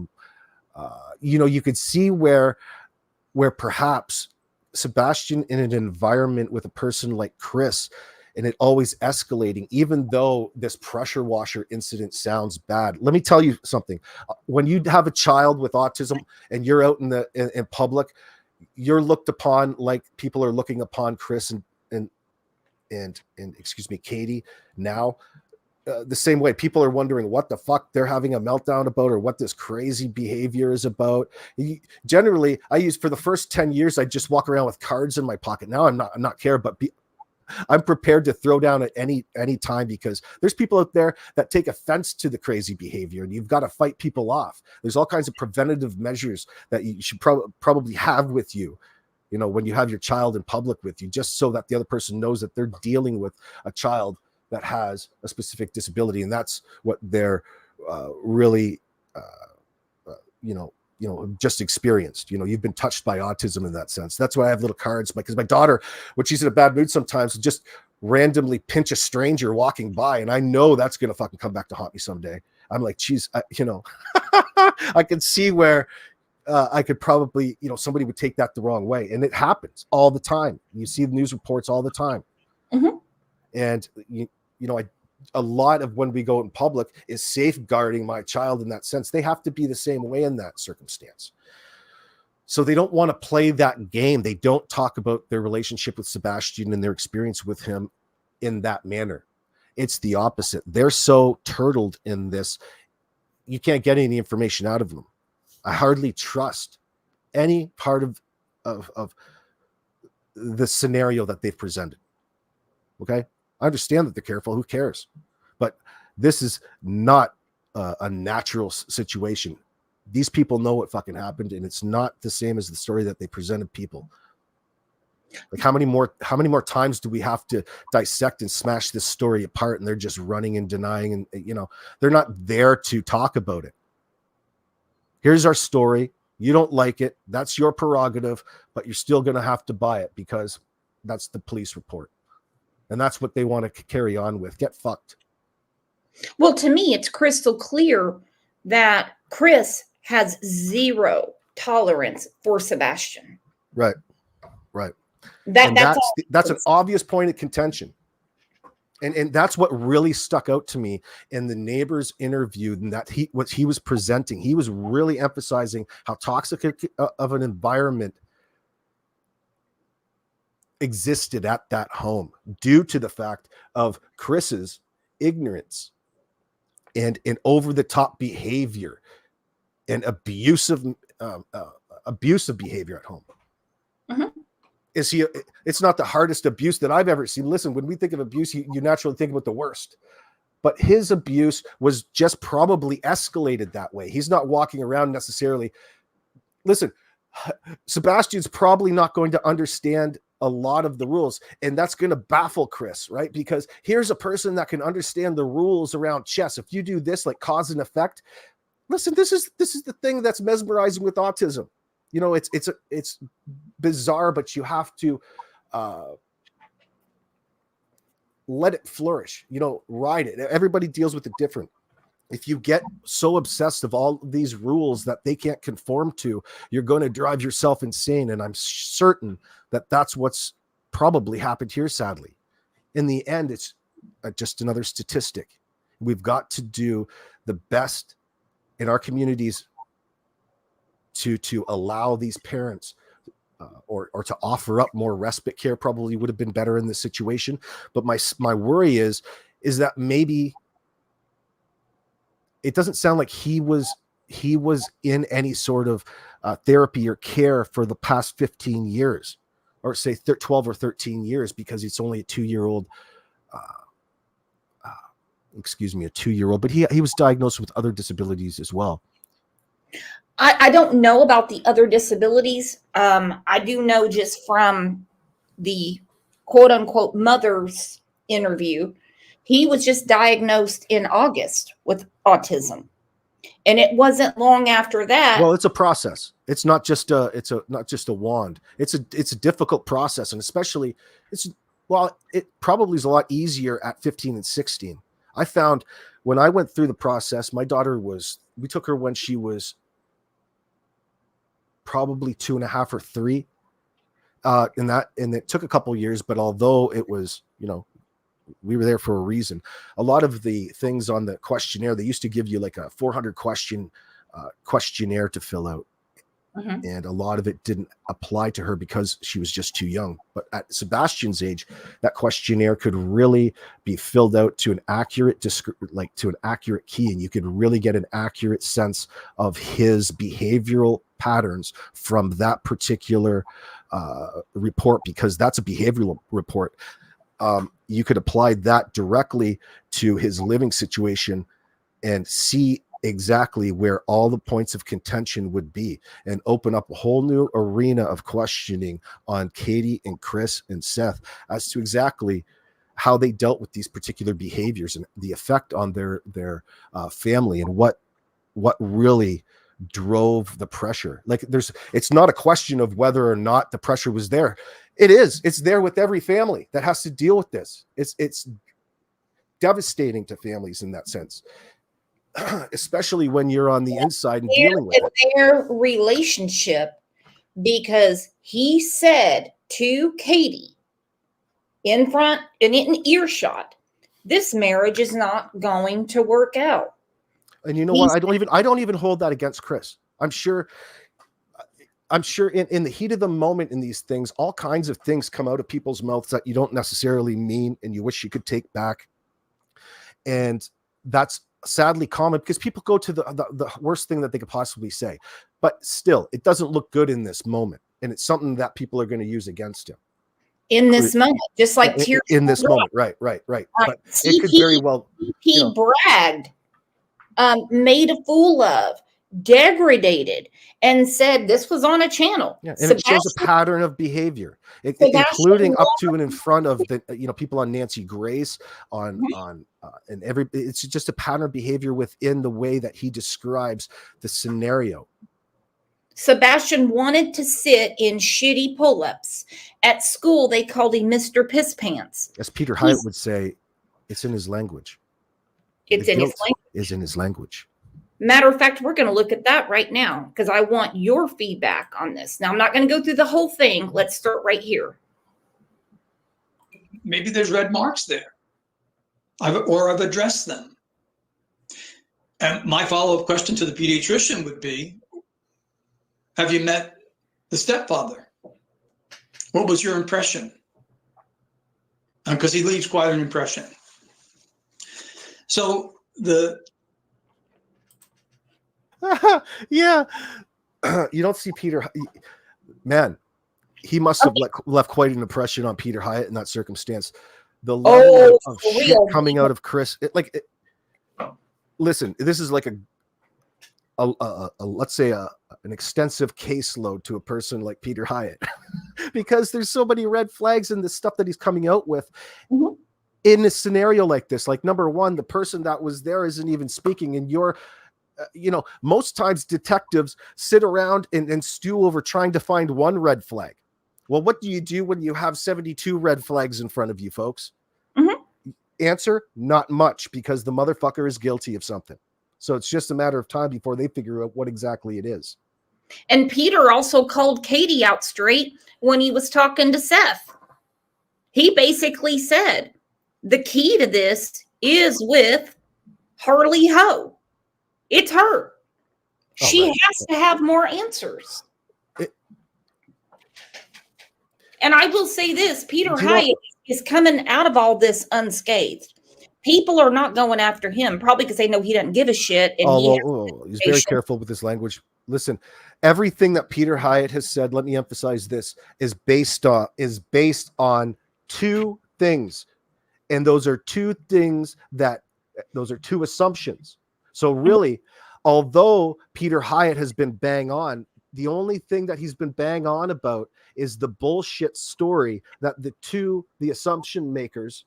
B: You could see where perhaps Sebastian, in an environment with a person like Chris, and it always escalating, even though this pressure washer incident sounds bad. Let me tell you something. When you have a child with autism and you're out in public, you're looked upon like people are looking upon Chris and excuse me, Katie now. The same way people are wondering what the fuck they're having a meltdown about, or what this crazy behavior is about. Generally, for the first 10 years, I just walk around with cards in my pocket. Now I'm not care, but I'm prepared to throw down at any time, because there's people out there that take offense to the crazy behavior, and you've got to fight people off. There's all kinds of preventative measures that you should probably have with you, when you have your child in public with you, just so that the other person knows that they're dealing with a child that has a specific disability. And that's what they're really, just experienced. You've been touched by autism in that sense. That's why I have little cards, because my daughter, when she's in a bad mood sometimes, will just randomly pinch a stranger walking by, and I know that's going to fucking come back to haunt me someday. I'm like, geez, I can see where I could probably, somebody would take that the wrong way. And it happens all the time. You see the news reports all the time.
A: Mm-hmm.
B: And, a lot of when we go in public is safeguarding my child in that sense. They have to be the same way in that circumstance. So they don't want to play that game. They don't talk about their relationship with Sebastian and their experience with him in that manner. It's the opposite. They're so turtled in this. You can't get any information out of them. I hardly trust any part of the scenario that they've presented. Okay. I understand that they're careful. Who cares? But this is not a natural situation. These people know what fucking happened, and it's not the same as the story that they presented people. Like, how many more times do we have to dissect and smash this story apart? And they're just running and denying, and they're not there to talk about it. Here's our story. You don't like it. That's your prerogative, but you're still going to have to buy it because that's the police report. And that's what they want to carry on with. Get fucked.
A: Well, to me, it's crystal clear that Chris has zero tolerance for Sebastian.
B: Right. Right.
A: That's
B: an obvious point of contention. And that's what really stuck out to me in the neighbor's interview, and that what he was presenting. He was really emphasizing how toxic of an environment existed at that home due to the fact of Chris's ignorance and over-the-top behavior and abusive behavior at home.
A: Mm-hmm.
B: It's not the hardest abuse that I've ever seen. Listen, when we think of abuse, you naturally think about the worst. But his abuse was just probably escalated that way. He's not walking around necessarily. Listen, Sebastian's probably not going to understand a lot of the rules, and that's going to baffle Chris, right? Because here's a person that can understand the rules around chess. If you do this, like cause and effect, listen, this is the thing that's mesmerizing with autism. You know, it's bizarre, but you have to let it flourish. You know, ride it. Everybody deals with it different. If you get so obsessed of all these rules that they can't conform to, you're going to drive yourself insane. And I'm certain that that's what's probably happened here, sadly. In the end, it's just another statistic. We've got to do the best in our communities to allow these parents or to offer up more respite care. Probably would have been better in this situation. But my worry is that maybe it doesn't sound like he was in any sort of therapy or care for the past 15 years, or say 12 or 13 years, because it's only a 2-year-old. A 2-year-old, but he was diagnosed with other disabilities as well.
A: I don't know about the other disabilities. I do know just from the quote unquote mother's interview, he was just diagnosed in August with autism. And it wasn't long after that.
B: Well, it's a process. It's not just not just a wand. It's a difficult process. And especially it probably is a lot easier at 15 and 16. I found when I went through the process, my daughter we took her when she was probably 2.5 or 3. And it took a couple of years, but although it was, we were there for a reason. A lot of the things on the questionnaire, they used to give you like a 400 question questionnaire to fill out. Mm-hmm. And a lot of it didn't apply to her because she was just too young. But at Sebastian's age, that questionnaire could really be filled out to an accurate key, and you could really get an accurate sense of his behavioral patterns from that particular report, because that's a behavioral report. You could apply that directly to his living situation and see exactly where all the points of contention would be, and open up a whole new arena of questioning on Katie and Chris and Seth as to exactly how they dealt with these particular behaviors and the effect on their family, and what really drove the pressure. Like it's not a question of whether or not the pressure was there. It's there with every family that has to deal with this. It's devastating to families in that sense, especially when you're on the inside and dealing with
A: their relationship, because he said to Katie in front and in earshot, this marriage is not going to work out.
B: And you know what? I don't even hold that against Chris. I'm sure in the heat of the moment in these things, all kinds of things come out of people's mouths that you don't necessarily mean and you wish you could take back. And that's sadly common because people go to the worst thing that they could possibly say. But still, it doesn't look good in this moment. And it's something that people are going to use against him.
A: In this moment, just like tears
B: in this moment. Right. But it could very well.
A: He bragged, made a fool of, degraded, and said this was on a channel.
B: Yeah, and it shows a pattern of behavior, including up to and in front of the people on Nancy Grace, it's just a pattern of behavior within the way that he describes the scenario.
A: Sebastian wanted to sit in shitty pull-ups. At school, they called him Mr. Piss Pants.
B: As Peter Hyatt would say, it's in his language.
A: It's
B: The
A: in his
B: guilt
A: language.
B: is in his language.
A: Matter of fact, we're going to look at that right now because I want your feedback on this. Now, I'm not going to go through the whole thing. Let's start right here.
C: Maybe there's red marks there, I've addressed them. And my follow-up question to the pediatrician would be, have you met the stepfather? What was your impression? Because he leaves quite an impression. So
B: Yeah. You don't see Peter. Man, he must have left quite an impression on Peter Hyatt in that circumstance. The level of
A: for
B: shit
A: real.
B: coming out of Chris. Listen, this is like let's say an extensive caseload to a person like Peter Hyatt, because there's so many red flags in the stuff that he's coming out with.
A: Mhm.
B: In a scenario like this. Like, number one, the person that was there isn't even speaking, and you're most times detectives sit around and stew over trying to find one red flag. Well, what do you do when you have 72 red flags in front of you, folks?
A: Mhm.
B: Answer, not much, because the motherfucker is guilty of something. So it's just a matter of time before they figure out what exactly it is.
A: And Peter also called Katie out straight when he was talking to Seth. He basically said, the key to this is with Harley Ho. It's her. She has to have more answers. And I will say this, Peter Hyatt is coming out of all this unscathed. People are not going after him, probably because they know he doesn't give a shit. And
B: he's very careful with his language. Listen, everything that Peter Hyatt has said, let me emphasize this, is based on two things. And those are two assumptions. So really, although Peter Hyatt has been bang on, the only thing that he's been bang on about is the bullshit story that the assumption makers,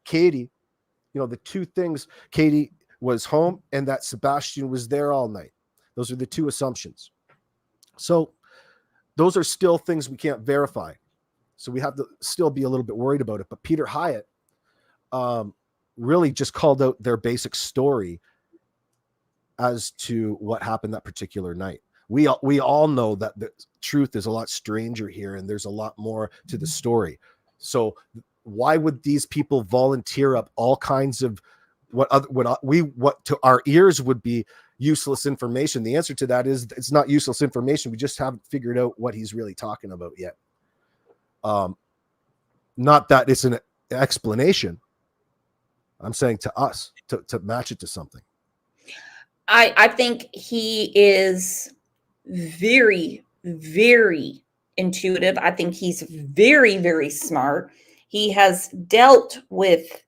B: Katie, the two things, Katie was home and that Sebastian was there all night. Those are the two assumptions. So those are still things we can't verify. So we have to still be a little bit worried about it. But Peter Hyatt really just called out their basic story as to what happened that particular night. We all know that the truth is a lot stranger here, and there's a lot more to the story. So why would these people volunteer up all kinds of what to our ears would be useless information? The answer to that is it's not useless information. We just haven't figured out what he's really talking about yet. Not that it's an explanation. I'm saying to us to match it to something.
A: I think he is very, very intuitive. I think he's very, very smart. He has dealt with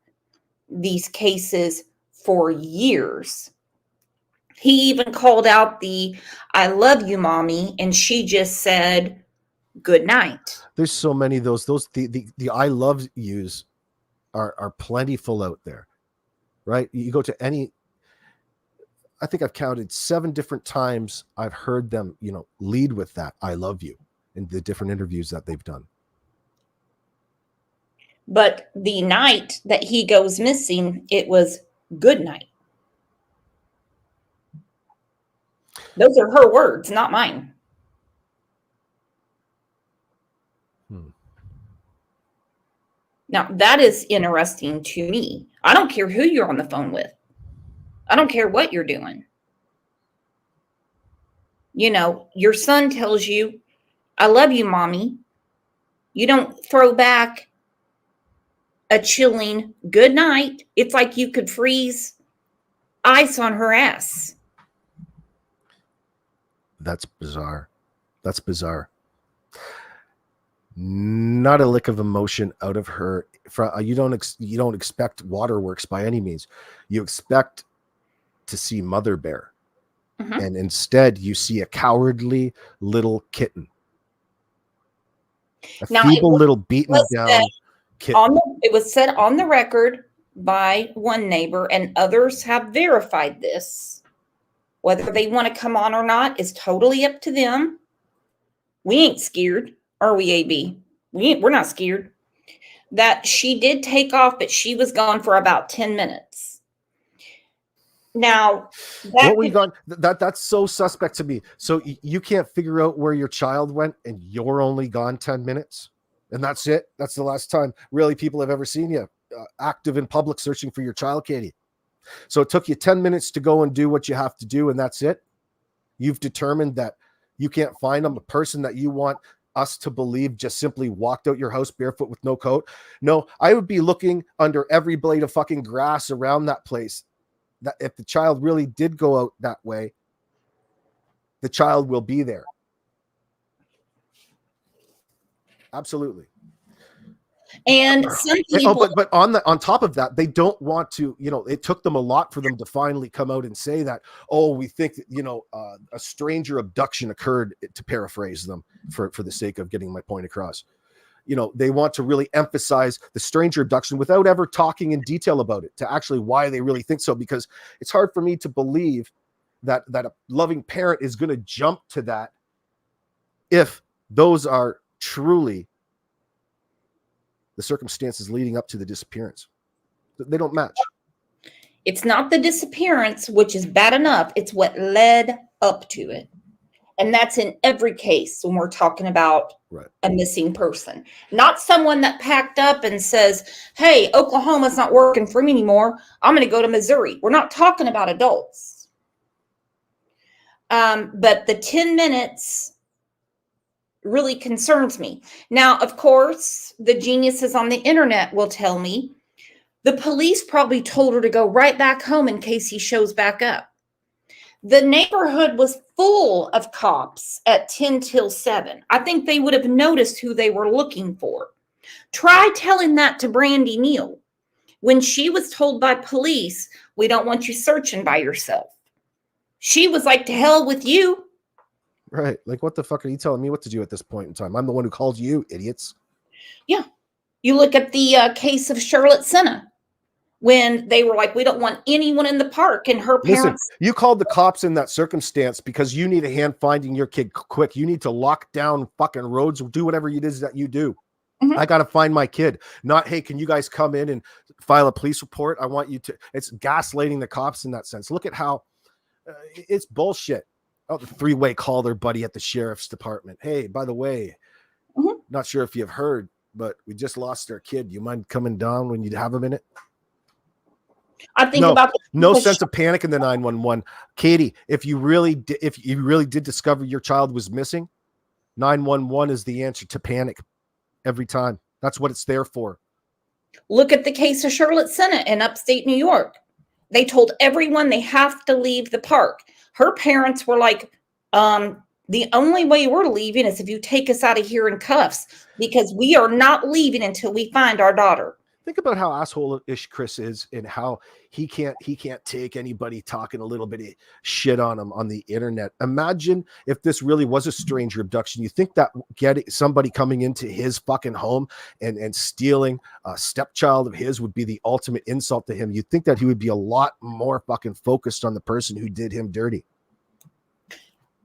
A: these cases for years. He even called out the "I love you, mommy," and she just said good night.
B: There's so many of those. The I love yous are plentiful out there, right? You go to any. I think I've counted 7 different times I've heard them, lead with that "I love you" in the different interviews that they've done.
A: But the night that he goes missing, it was good night. Those are her words, not mine. Now, that is interesting to me. I don't care who you're on the phone with. I don't care what you're doing. Your son tells you, "I love you, mommy." You don't throw back a chilling good night. It's like you could freeze ice on her ass.
B: That's bizarre. Not a lick of emotion out of her. You don't expect waterworks by any means. You expect to see Mother Bear, and instead you see a cowardly little kitten, feeble little beaten down kitten.
A: It was said on the record by one neighbor, and others have verified this, Whether they want to come on or not is totally up to them. We ain't scared, are we, AB? We're not scared. That she did take off, but she was gone for about 10 minutes. Now,
B: What were you gone? That's so suspect to me. So you can't figure out where your child went, and you're only gone 10 minutes, and that's it. That's the last time really people have ever seen you active in public searching for your child, Katie. So it took you 10 minutes to go and do what you have to do, and that's it. You've determined that you can't find them. A person that you want us to believe just simply walked out your house barefoot with no coat. No, I would be looking under every blade of fucking grass around that place. That if the child really did go out that way, the child will be there. Absolutely.
A: and some people,
B: But on top of that, they don't want to, it took them a lot for them to finally come out and say that, we think that, a stranger abduction occurred, to paraphrase them for the sake of getting my point across. They want to really emphasize the stranger abduction without ever talking in detail about it, to actually why they really think so, because it's hard for me to believe that a loving parent is going to jump to that if those are truly the circumstances leading up to the disappearance. They don't match.
A: it's not the disappearance, which is bad enough. It's what led up to it. And that's in every case when we're talking about a missing person. Not someone that packed up and says, hey, Oklahoma's not working for me anymore. I'm going to go to Missouri. We're not talking about adults. But the 10 minutes really concerns me. Now, of course, the geniuses on the internet will tell me the police probably told her to go right back home in case he shows back up. The neighborhood was full of cops at 10 till 7. I think they would have noticed who they were looking for. Try telling that to Brandy Neal when she was told by police, we don't want you searching by yourself. She was like, to hell with you.
B: Right. Like, what the fuck are you telling me what to do at this point in time? I'm the one who called you, idiots.
A: Yeah. You look at the case of Charlotte Senna when they were like, we don't want anyone in the park, and her parents.
B: Listen, you called the cops in that circumstance because you need a hand finding your kid quick. You need to lock down fucking roads, do whatever it is that you do. Mm-hmm. I got to find my kid. Not, hey, can you guys come in and file a police report? I want you to. It's gaslighting the cops in that sense. Look at how it's bullshit. Oh, the three-way call their buddy at the sheriff's department. Hey, by the way, not sure if you've heard, but we just lost our kid. You mind coming down when you have a minute?
A: I think about
B: no sense of panic in the 911. Katie, if you really did discover your child was missing, 911 is the answer to panic every time. That's what it's there for.
A: Look at the case of Charlotte Senna in upstate New York. They told everyone they have to leave the park. Her parents were like, the only way we're leaving is if you take us out of here in cuffs, because we are not leaving until we find our daughter.
B: Think about how asshole-ish Chris is and how he can't take anybody talking a little bit of shit on him on the internet. Imagine if this really was a stranger abduction. You think that getting somebody coming into his fucking home and stealing a stepchild of his would be the ultimate insult to him? You'd think that he would be a lot more fucking focused on the person who did him dirty.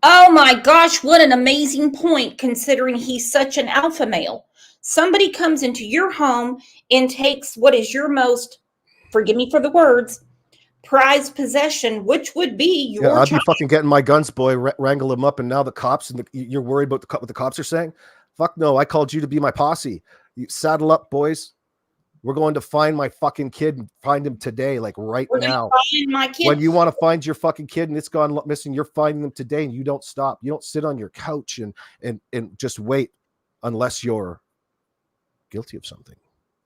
A: Oh my gosh, what an amazing point, considering he's such an alpha male. Somebody comes into your home and takes what is your most, forgive me for the words, prized possession, which would be your
B: I'd
A: child.
B: be fucking getting my guns, boy, wrangle him up, and now the cops, and you're worried about what the cops are saying? Fuck no, I called you to be my posse. You saddle up, boys. We're going to find my fucking kid and find him today, like right now.
A: Find my kid.
B: When you want to find your fucking kid and it's gone missing, you're finding them today, and you don't stop. You don't sit on your couch and just wait unless you're guilty of something.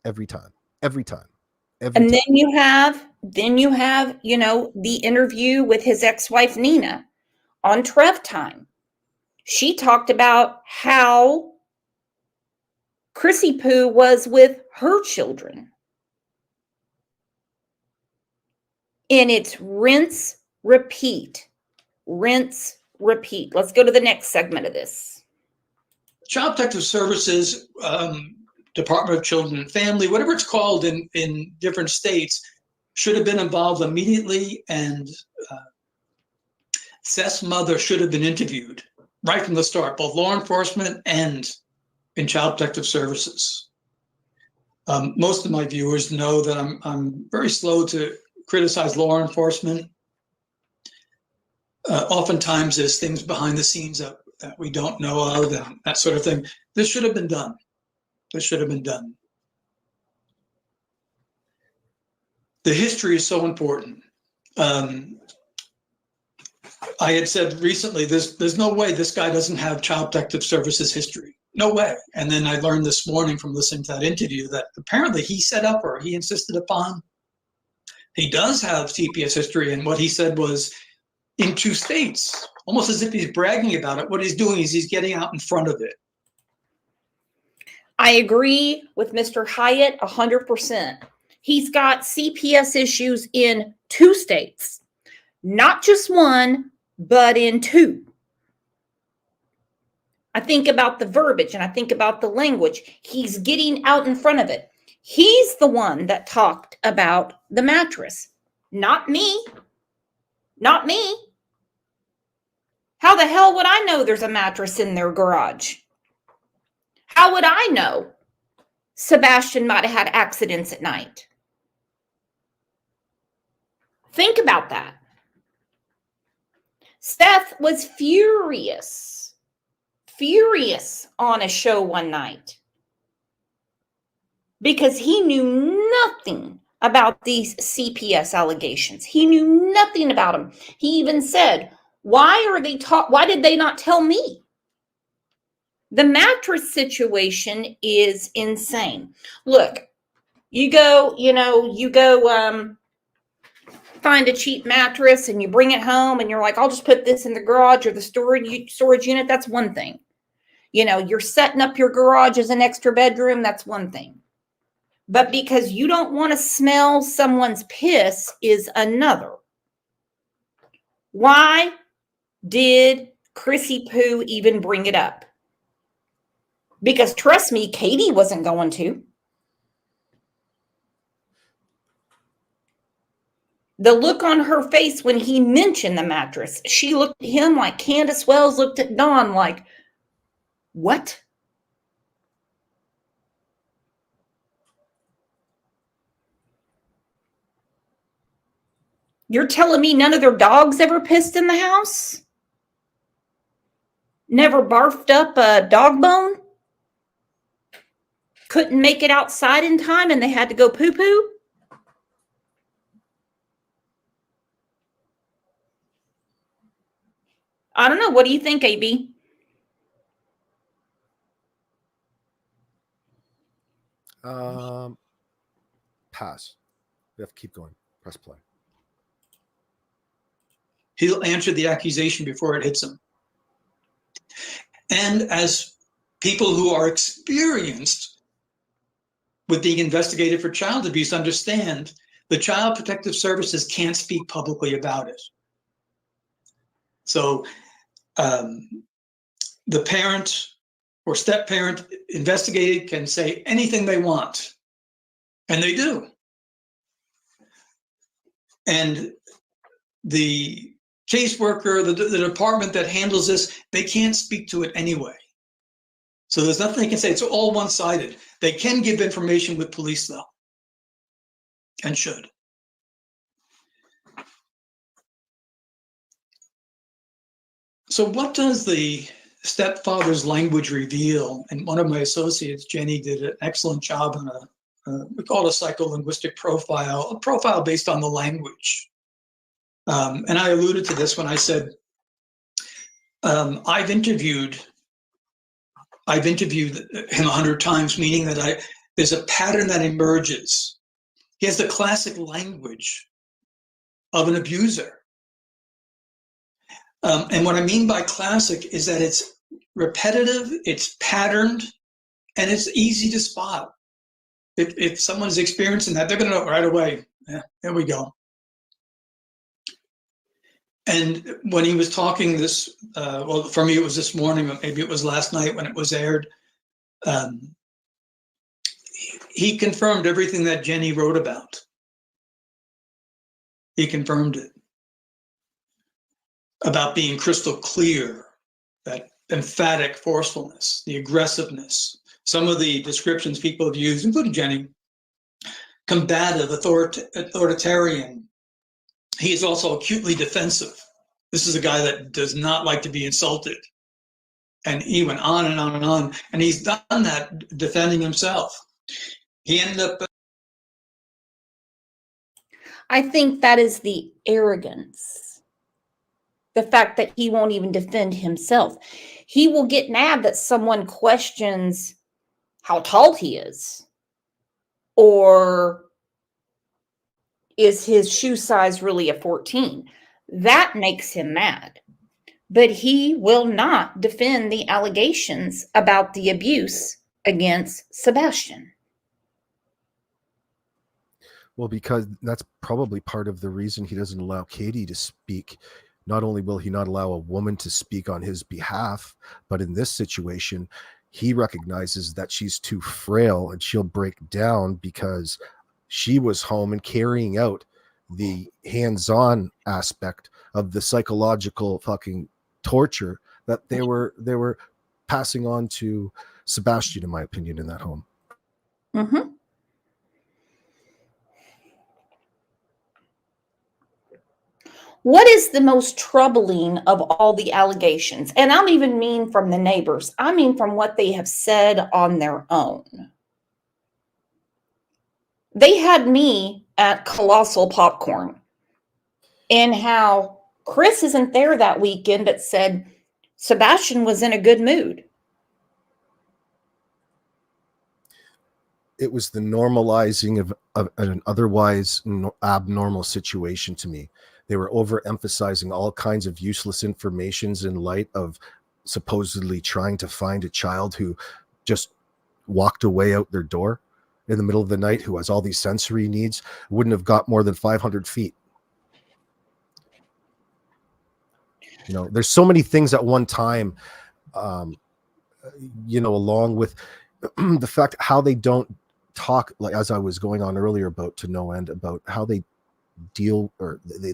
B: Every time.
A: And then you have, the interview with his ex-wife, Nina, on Trev Time. She talked about how Chrissy Poo was with her children. And it's rinse, repeat. Rinse, repeat. Let's go to the next segment of this.
C: Child Protective Services, Department of Children and Family, whatever it's called in different states, should have been involved immediately and Seth's mother should have been interviewed right from the start, both law enforcement and in Child Protective Services. Most of my viewers know that I'm very slow to criticize law enforcement. Oftentimes there's things behind the scenes that we don't know of and that sort of thing. This should have been done. This should have been done. The history is so important. I had said recently, there's no way this guy doesn't have Child Protective Services history. No way. And then I learned this morning from listening to that interview that apparently he set up, or he insisted upon, he does have CPS history. And what he said was, in 2 states, almost as if he's bragging about it. What he's doing is he's getting out in front of it.
A: I agree with Mr. Hyatt 100%. He's got CPS issues in 2 states, not just 1, but in 2. I think about the verbiage and I think about the language. He's getting out in front of it. He's the one that talked about the mattress, not me. Not me. How the hell would I know there's a mattress in their garage? How would I know Sebastian might have had accidents at night? Think about that. Seth was furious on a show one night because he knew nothing about these CPS allegations. He knew nothing about them. He even said, why did they not tell me? The mattress situation is insane. Look, you go find a cheap mattress and you bring it home and you're like, I'll just put this in the garage or the storage unit. That's one thing. You're setting up your garage as an extra bedroom. That's one thing. But because you don't want to smell someone's piss is another. Why did Chrissy Poo even bring it up? Because trust me, Katie wasn't going to. The look on her face when he mentioned the mattress, she looked at him like Candace Wells looked at Dawn like, what? You're telling me none of their dogs ever pissed in the house? Never barfed up a dog bone? Couldn't make it outside in time and they had to go poo-poo? I don't know. What do you think, AB?
B: Pass. We have to keep going. Press play.
C: He'll answer the accusation before it hits him. And as people who are experienced with being investigated for child abuse understand, the Child Protective Services can't speak publicly about it. So the parent or step-parent investigated can say anything they want, and they do. And the caseworker, the department that handles this, they can't speak to it anyway. So there's nothing they can say. It's all one-sided. They can give information with police, though, and should. So what does the stepfather's language reveal? And one of my associates, Jenny, did an excellent job on we call it a psycholinguistic profile, a profile based on the language. And I alluded to this when I said, I've interviewed him 100 times, meaning that there's a pattern that emerges. He has the classic language of an abuser. And what I mean by classic is that it's repetitive, it's patterned, and it's easy to spot. If someone's experiencing that, they're going to know right away. Yeah, there we go. And when he was talking this, well, for me, it was this morning, but maybe it was last night when it was aired, he confirmed everything that Jenny wrote about. He confirmed it. about being crystal clear, that emphatic forcefulness, the aggressiveness. Some of the descriptions people have used, including Jenny, combative, authoritarian. He is also acutely defensive. This is a guy that does not like to be insulted. And he went on and on and on. And he's done that defending himself. He ended up.
A: I think that is the arrogance. The fact that he won't even defend himself. He will get mad that someone questions how tall he is, or is his shoe size really a 14? That makes him mad. But he will not defend the allegations about the abuse against Sebastian.
B: Well, because that's probably part of the reason he doesn't allow Katie to speak. Not only will he not allow a woman to speak on his behalf, but in this situation, he recognizes that she's too frail and she'll break down because she was home and carrying out the hands-on aspect of the psychological fucking torture that they were passing on to Sebastian, in my opinion, in that home.
A: Mm-hmm. What is the most troubling of all the allegations? And I don't even mean from the neighbors. I mean from what they have said on their own. They had me at Colossal Popcorn, and how Chris isn't there that weekend, but said Sebastian was in a good mood.
B: It was the normalizing of an otherwise abnormal situation to me. They were overemphasizing all kinds of useless informations in light of supposedly trying to find a child who just walked away out their door in the middle of the night, who has all these sensory needs, wouldn't have got more than 500 feet. You know, there's so many things at one time, you know, along with the fact how they don't talk, like as I was going on earlier about to no end, about how they deal, or they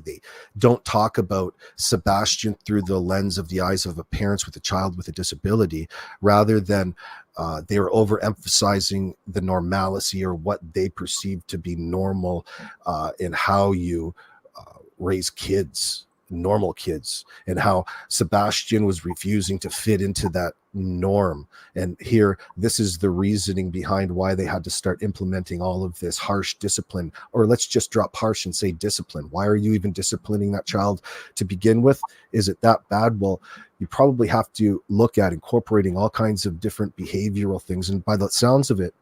B: don't talk about Sebastian through the lens of the eyes of a parent with a child with a disability, rather than they were overemphasizing the normalcy or what they perceive to be normal in how you raise kids, normal kids, and how Sebastian was refusing to fit into that norm. And here, this is the reasoning behind why they had to start implementing all of this harsh discipline, or let's just drop harsh and say discipline. Why are you even disciplining that child to begin with? Is it that bad? Well, you probably have to look at incorporating all kinds of different behavioral things. And by the sounds of it,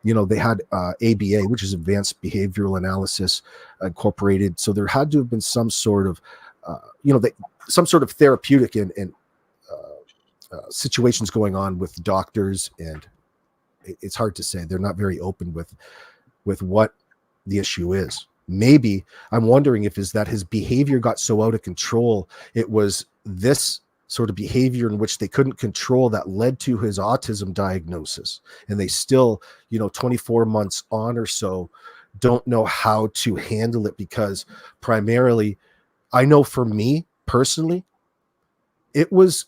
B: you know, they had ABA, which is advanced behavioral analysis, incorporated. So there had to have been some sort of you know, some sort of therapeutic and situations going on with doctors, and it's hard to say. They're not very open with what the issue is. Maybe I'm wondering if is that his behavior got so out of control, it was this sort of behavior in which they couldn't control that led to his autism diagnosis, and they still, you know, 24 months on or so, don't know how to handle it, because primarily, I know for me personally, it was,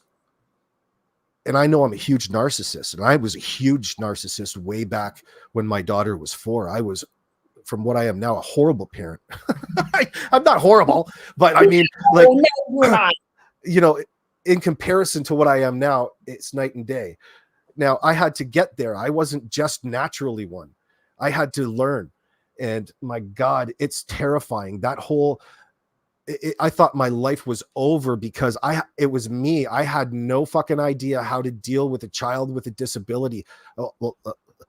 B: and I know I'm a huge narcissist, and I was a huge narcissist way back when my daughter was 4. I was, from what I am now, a horrible parent. I'm not horrible, but I mean, like,
A: Oh, no, you're not.
B: you know, in comparison to what I am now, it's night and day. Now, I had to get there. I wasn't just naturally one. I had to learn. And my God, it's terrifying. That whole, I thought my life was over because it was me. I had no fucking idea how to deal with a child with a disability. Oh, well,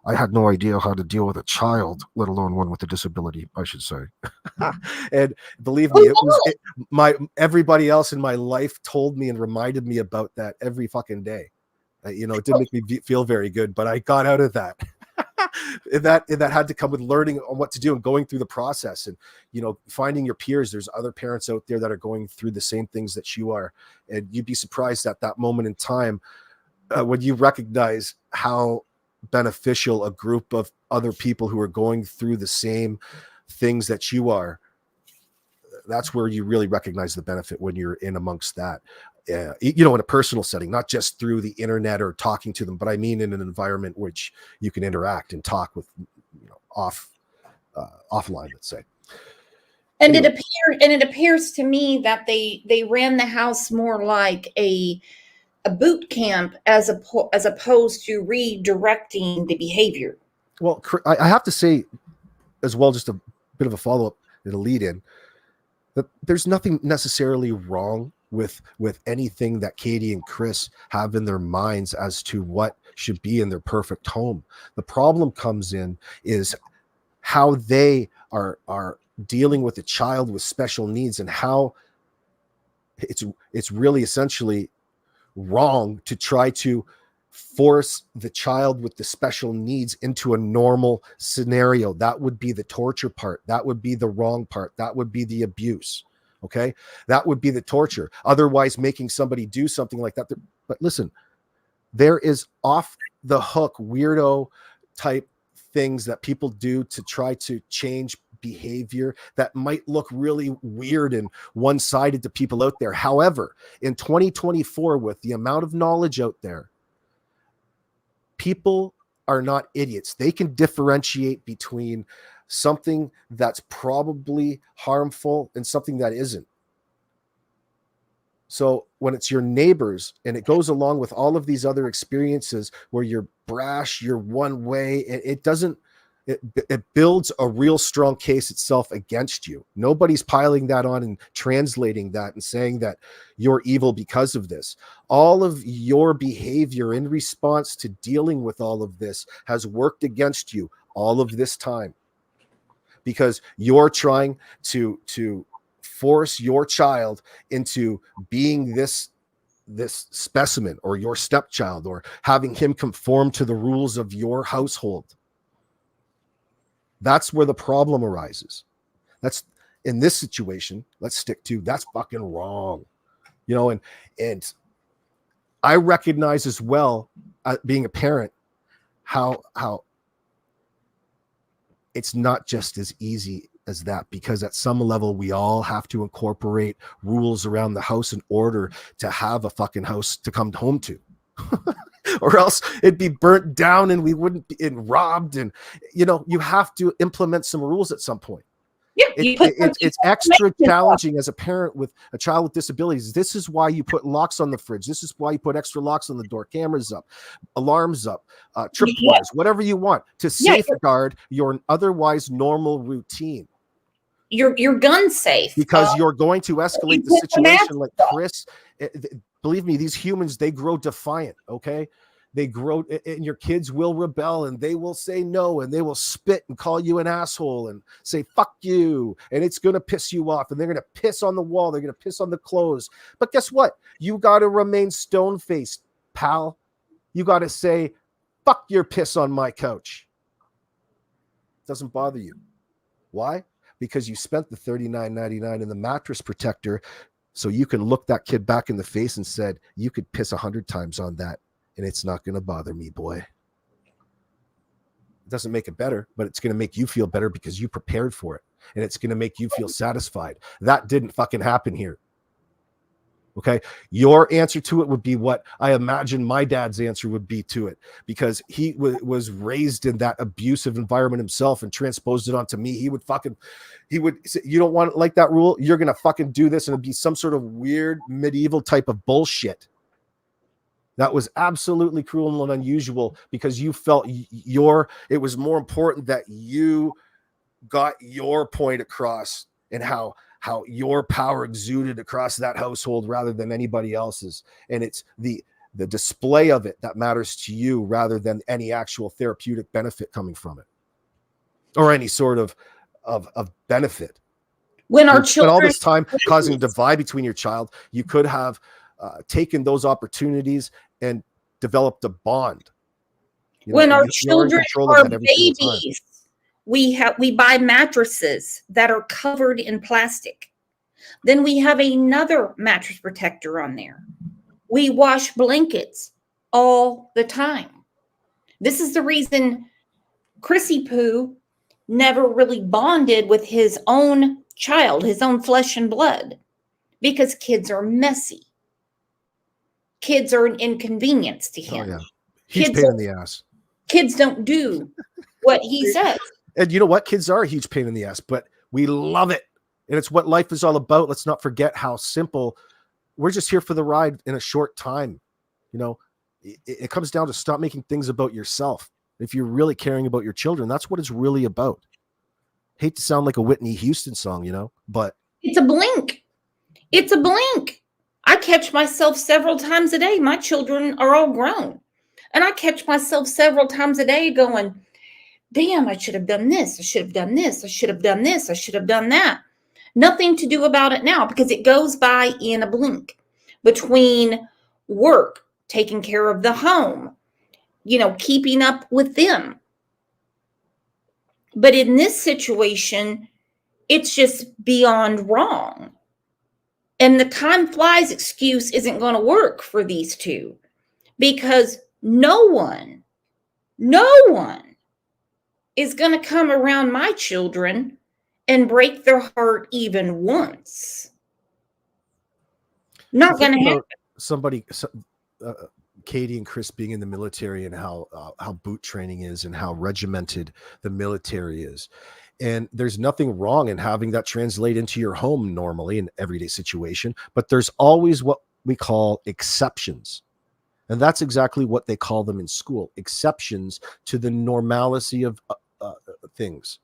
B: I had no idea how to deal with a child, let alone one with a disability, I should say. And believe me, everybody else in my life told me and reminded me about that every fucking day. You know, it didn't make me feel very good, but I got out of that. that had to come with learning on what to do and going through the process, and, you know, finding your peers. There's other parents out there that are going through the same things that you are, and you'd be surprised at that moment in time when you recognize how beneficial a group of other people who are going through the same things that you are. that's where you really recognize the benefit when you're in amongst that, you know, in a personal setting, not just through the internet or talking to them, but I mean in an environment which you can interact and talk with, you know, offline, let's say.
A: And
B: Anyway.
A: it appears to me that they ran the house more like a boot camp as opposed to redirecting the behavior.
B: Well, I have to say as well, just a bit of a follow-up, it'll lead in, that there's nothing necessarily wrong with anything that Katie and Chris have in their minds as to what should be in their perfect home. The problem comes in is how they are dealing with a child with special needs, and how it's really essentially wrong to try to force the child with the special needs into a normal scenario. That would be the torture part. That would be the wrong part. That would be the abuse. Okay. That would be the torture. Otherwise, making somebody do something like that. But listen, there is off the hook weirdo type things that people do to try to change behavior that might look really weird and one-sided to people out there. However, in 2024, with the amount of knowledge out there, people are not idiots. They can differentiate between something that's probably harmful and something that isn't. So when it's your neighbors and it goes along with all of these other experiences where you're brash, you're one way, it builds a real strong case itself against you. Nobody's piling that on and translating that and saying that you're evil because of this. All of your behavior in response to dealing with all of this has worked against you all of this time, because you're trying to force your child into being this specimen, or your stepchild, or having him conform to the rules of your household. That's where the problem arises. That's, in this situation, let's stick to, that's fucking wrong. You know, and I recognize as well, being a parent, how it's not just as easy as that, because at some level we all have to incorporate rules around the house in order to have a fucking house to come home to. Or else it'd be burnt down and we wouldn't be robbed. And, you know, you have to implement some rules at some point.
A: Yeah,
B: it's extra challenging as a parent with a child with disabilities. This is why you put locks on the fridge. This is why you put extra locks on the door, cameras up, alarms up, tripwires, whatever you want to safeguard your otherwise normal routine.
A: Your gun safe,
B: because you're going to escalate the situation like Chris. Believe me, these humans, they grow defiant. Okay. They grow, and your kids will rebel, and they will say no, and they will spit and call you an asshole and say, fuck you. And it's going to piss you off, and they're going to piss on the wall. They're going to piss on the clothes. But guess what? You got to remain stone-faced, pal. You got to say, fuck your piss on my couch. It doesn't bother you. Why? Because you spent the $39.99 in the mattress protector, so you can look that kid back in the face and said, you could piss 100 times on that, and it's not going to bother me, boy. It doesn't make it better, but it's going to make you feel better because you prepared for it, and it's going to make you feel satisfied. That didn't fucking happen here. Okay. Your answer to it would be what I imagine my dad's answer would be to it, because he was raised in that abusive environment himself and transposed it onto me. He would say, you don't want it like that rule, you're going to fucking do this. And it'd be some sort of weird medieval type of bullshit. That was absolutely cruel and unusual, because you felt it was more important that you got your point across, and how your power exuded across that household rather than anybody else's. And it's the display of it that matters to you, rather than any actual therapeutic benefit coming from it, or any sort of benefit.
A: When our children,
B: all this time causing a divide between your child, you could have taken those opportunities and developed a bond.
A: When our children are babies, we buy mattresses that are covered in plastic. Then we have another mattress protector on there. We wash blankets all the time. This is the reason Chrissy Poo never really bonded with his own child, his own flesh and blood, because kids are messy. Kids are an inconvenience to
B: Oh
A: him.
B: yeah, huge
A: Kids,
B: pain in the ass.
A: kids don't do what he says.
B: And you know what? Kids are a huge pain in the ass, but we love it. And it's what life is all about. Let's not forget how simple. We're just here for the ride in a short time. You know, it comes down to stop making things about yourself. If you're really caring about your children, that's what it's really about. Hate to sound like a Whitney Houston song, you know, but
A: It's a blink. It's a blink. I catch myself several times a day. My children are all grown. And I catch myself several times a day going, damn, I should have done this. I should have done this. I should have done this. I should have done that. Nothing to do about it now because it goes by in a blink between work, taking care of the home, keeping up with them. But in this situation, it's just beyond wrong. And the time flies excuse isn't going to work for these two because no one is going to come around my children and break their heart even once. Not going to happen.
B: Somebody, Katie and Chris being in the military and how boot training is and how regimented the military is. And there's nothing wrong in having that translate into your home normally in everyday situation, but there's always what we call exceptions. And that's exactly what they call them in school, exceptions to the normalcy of things.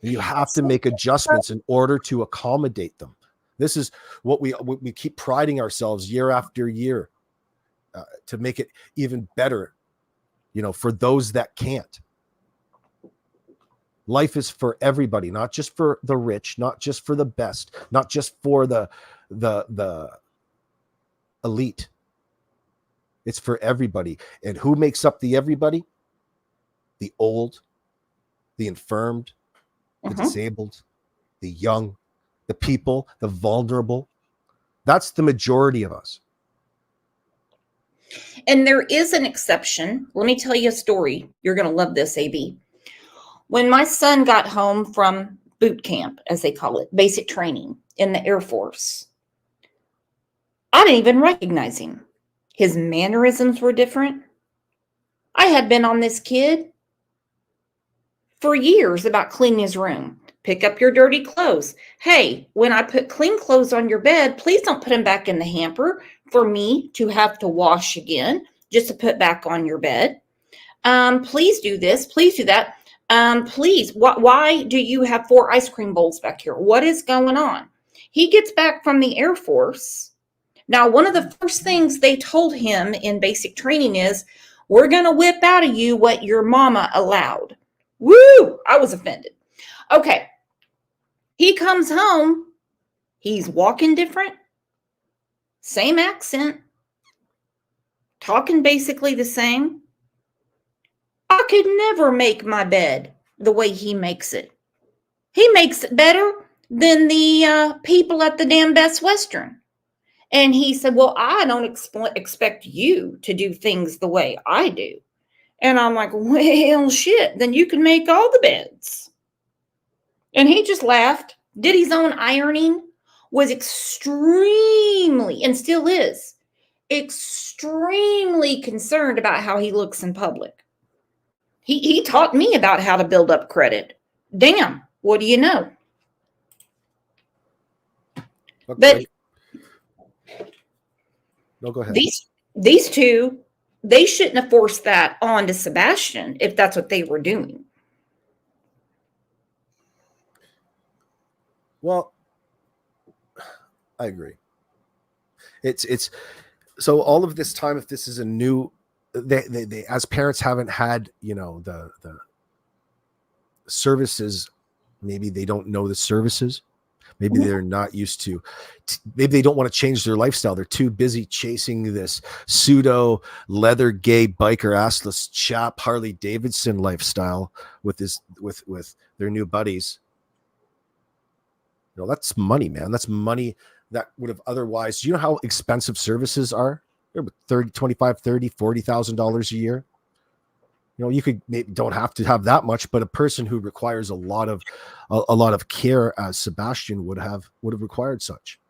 B: You have to make adjustments in order to accommodate them. This is what we keep priding ourselves year after year to make it even better, for those that can't. Life is for everybody, not just for the rich, not just for the best, not just for the elite. It's for everybody. And who makes up the everybody? The old, the infirmed, the disabled, the young, the people, the vulnerable. That's the majority of us.
A: And there is an exception. Let me tell you a story. You're going to love this, AB. When my son got home from boot camp, as they call it, basic training in the Air Force, I didn't even recognize him. His mannerisms were different. I had been on this kid for years about cleaning his room. Pick up your dirty clothes. Hey, when I put clean clothes on your bed, please don't put them back in the hamper for me to have to wash again, just to put back on your bed. Please do this. Please do that. Please, why do you have 4 ice cream bowls back here? What is going on? He gets back from the Air Force. Now, one of the first things they told him in basic training is, we're going to whip out of you what your mama allowed. Woo! I was offended. Okay. He comes home. He's walking different. Same accent. Talking basically the same. I could never make my bed the way he makes it. He makes it better than the people at the damn Best Western. And he said, well, I don't expect you to do things the way I do. And I'm like, well, shit, then you can make all the beds. And he just laughed, did his own ironing, was extremely, and still is, extremely concerned about how he looks in public. He taught me about how to build up credit. Damn, what do you know?
B: Okay.
A: But
B: no, go ahead.
A: These two, they shouldn't have forced that on to Sebastian if that's what they were doing.
B: Well, I agree. It's so all of this time, if this is a new, they as parents haven't had, the services, maybe they don't know the services. Maybe they're not used to, maybe they don't want to change their lifestyle. They're too busy chasing this pseudo leather gay biker assless chap Harley Davidson lifestyle with their new buddies. That's money, man. That's money that would have otherwise, how expensive services are? They're $30,000, $25,000, $30,000, $40,000 a year. You know, you could maybe don't have to have that much, but a person who requires a lot of care, as Sebastian would have required such.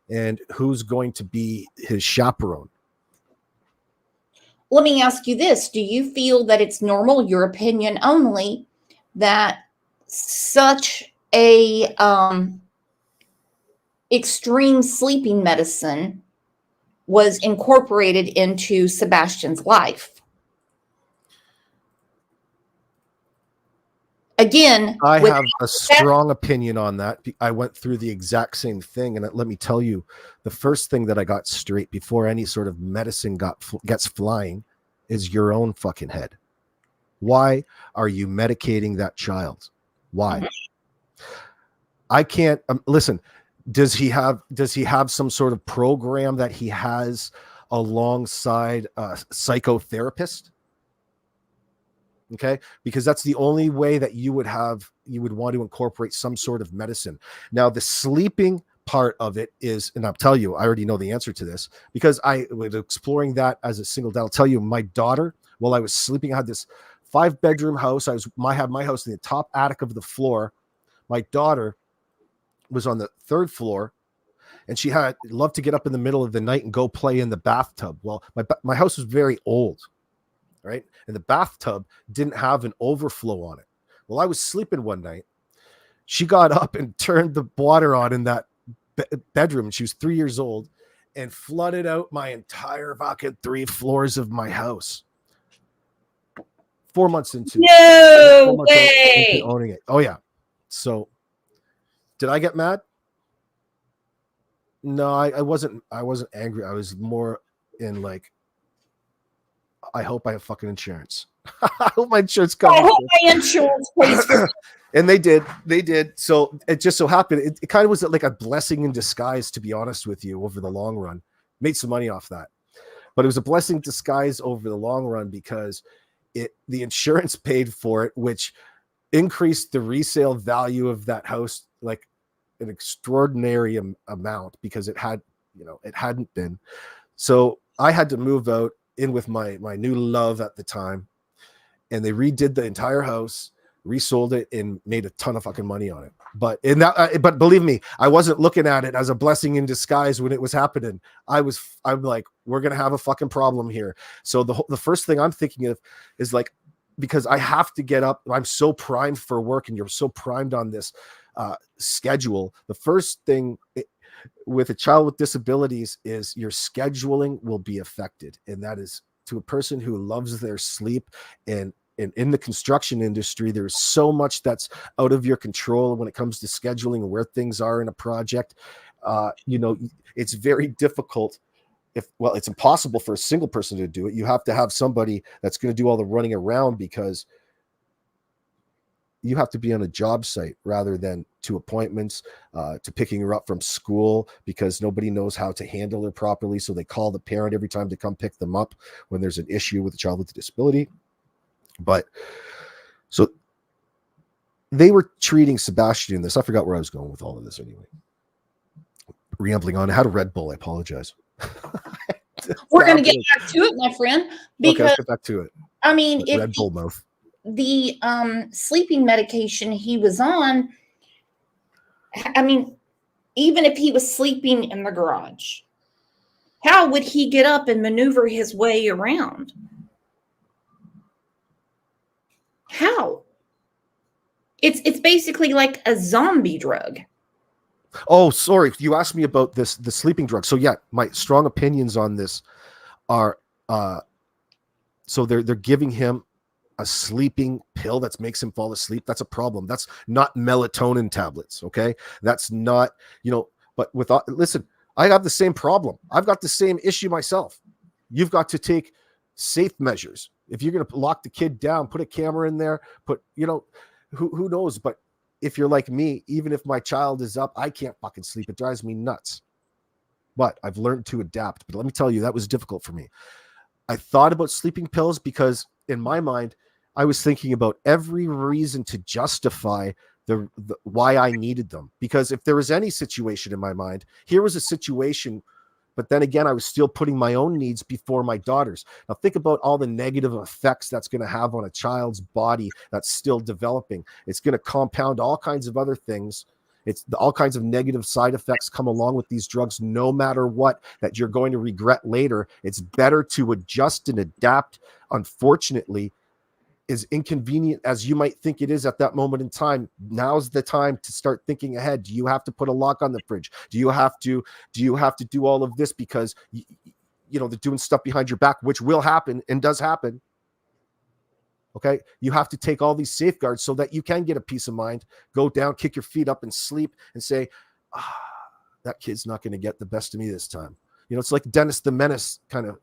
B: And who's going to be his chaperone?
A: Let me ask you this. Do you feel that it's normal, your opinion only, that such a extreme sleeping medicine was incorporated into Sebastian's life? Again,
B: I have a strong opinion on that. I went through the exact same thing, and let me tell you, the first thing that I got straight before any sort of medicine gets flying is your own fucking head. Why are you medicating that child? Why? I can't listen. Does he have some sort of program that he has alongside a psychotherapist? Okay, because that's the only way that you would want to incorporate some sort of medicine. Now, the sleeping part of it is, and I'll tell you, I already know the answer to this because I was exploring that as a single dad. I'll tell you, my daughter, while I was sleeping, I had this 5-bedroom house. I had my house in the top attic of the floor. My daughter was on the 3rd floor, and she loved to get up in the middle of the night and go play in the bathtub. Well, my house was very old, right? And the bathtub didn't have an overflow on it. Well, I was sleeping one night. She got up and turned the water on in that bedroom. She was 3 years old and flooded out my entire fucking 3 floors of my house. 4 months into owning it. Oh yeah. So did I get mad? No, I wasn't angry. I was more in like, I hope I have fucking insurance. I hope my insurance comes.
A: I hope my insurance pays for it.
B: And they did. So it just so happened, it kind of was like a blessing in disguise, to be honest with you, over the long run. Made some money off that. But it was a blessing in disguise over the long run because the insurance paid for it, which increased the resale value of that house like an extraordinary amount because it hadn't been. So I had to move out in with my new love at the time, and they redid the entire house, resold it, and made a ton of fucking money on it. But but believe me, I wasn't looking at it as a blessing in disguise when it was happening. I'm like, we're gonna have a fucking problem here. So the first thing I'm thinking of is like, because I have to get up, I'm so primed for work, and you're so primed on this schedule. The first thing with a child with disabilities is your scheduling will be affected, and that is to a person who loves their sleep. And in the construction industry, there's so much that's out of your control when it comes to scheduling and where things are in a project. It's very difficult. It's impossible for a single person to do it. You have to have somebody that's going to do all the running around, because you have to be on a job site rather than to appointments, to picking her up from school, because nobody knows how to handle her properly. So they call the parent every time to come pick them up when there's an issue with a child with a disability. But so they were treating Sebastian in this. I forgot where I was going with all of this anyway. Rambling on. I had a Red Bull. I apologize.
A: We're going to get back to it, my friend, because
B: let's get back to it.
A: I mean, if
B: Red Bull mouth.
A: The sleeping medication he was on, I mean, even if he was sleeping in the garage, how would he get up and maneuver his way around? How? It's basically like a zombie drug.
B: Oh, sorry. You asked me about the sleeping drug. So yeah, my strong opinions on this are, so they're giving him a sleeping pill that makes him fall asleep. That's a problem. That's not melatonin tablets. Okay. That's not, but listen, I have the same problem. I've got the same issue myself. You've got to take safe measures. If you're going to lock the kid down, put a camera in there, who knows? But if you're like me, even if my child is up, I can't fucking sleep. It drives me nuts. But I've learned to adapt. But let me tell you, that was difficult for me. I thought about sleeping pills because in my mind, I was thinking about every reason to justify the why I needed them. Because if there was any situation in my mind, here was a situation But then again, I was still putting my own needs before my daughter's. Now think about all the negative effects that's going to have on a child's body that's still developing. It's going to compound all kinds of other things. It's all kinds of negative side effects come along with these drugs, no matter what, that you're going to regret later. It's better to adjust and adapt. Unfortunately, as inconvenient as you might think it is at that moment in time, now's the time to start thinking ahead. Do you have to put a lock on the fridge? Do you have to do all of this because you know they're doing stuff behind your back, which will happen and does happen? Okay, you have to take all these safeguards so that you can get a peace of mind, go down, kick your feet up and sleep and say, that kid's not going to get the best of me this time. You know, it's like Dennis the Menace kind of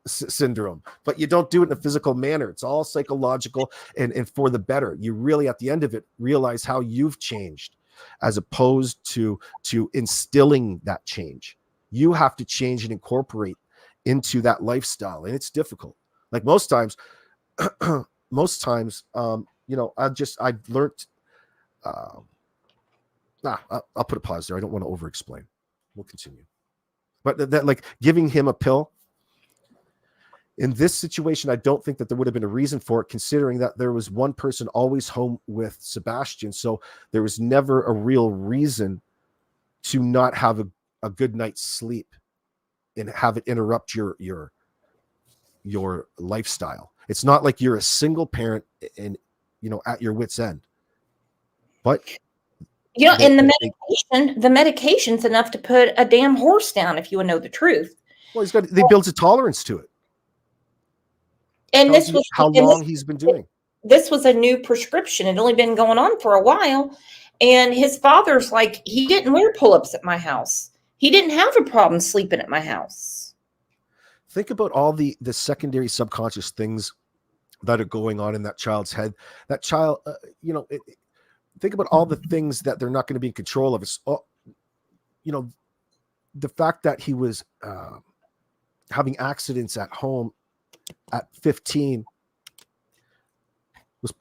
B: syndrome, but you don't do it in a physical manner. It's all psychological and for the better. You really, at the end of it, realize how you've changed as opposed to instilling that change. You have to change and incorporate into that lifestyle. And it's difficult. Like most times, you know, I've learned, I'll put a pause there. I don't want to over explain. We'll continue. But that like giving him a pill, in this situation, I don't think that there would have been a reason for it, considering that there was one person always home with Sebastian. So there was never a real reason to not have a good night's sleep and have it interrupt your lifestyle. It's not like you're a single parent and, you know, at your wit's end. But
A: you know, and the medication's enough to put a damn horse down, if you would know the truth.
B: Well, they built a tolerance to it.
A: And this was
B: how long he's been doing.
A: This was a new prescription. It only been going on for a while. And his father's like, he didn't wear pull-ups at my house. He didn't have a problem sleeping at my house.
B: Think about all the secondary subconscious things that are going on in that child's head. That child, you know, think about all the things that they're not going to be in control of. It's, you know, the fact that he was having accidents at home at 15 was,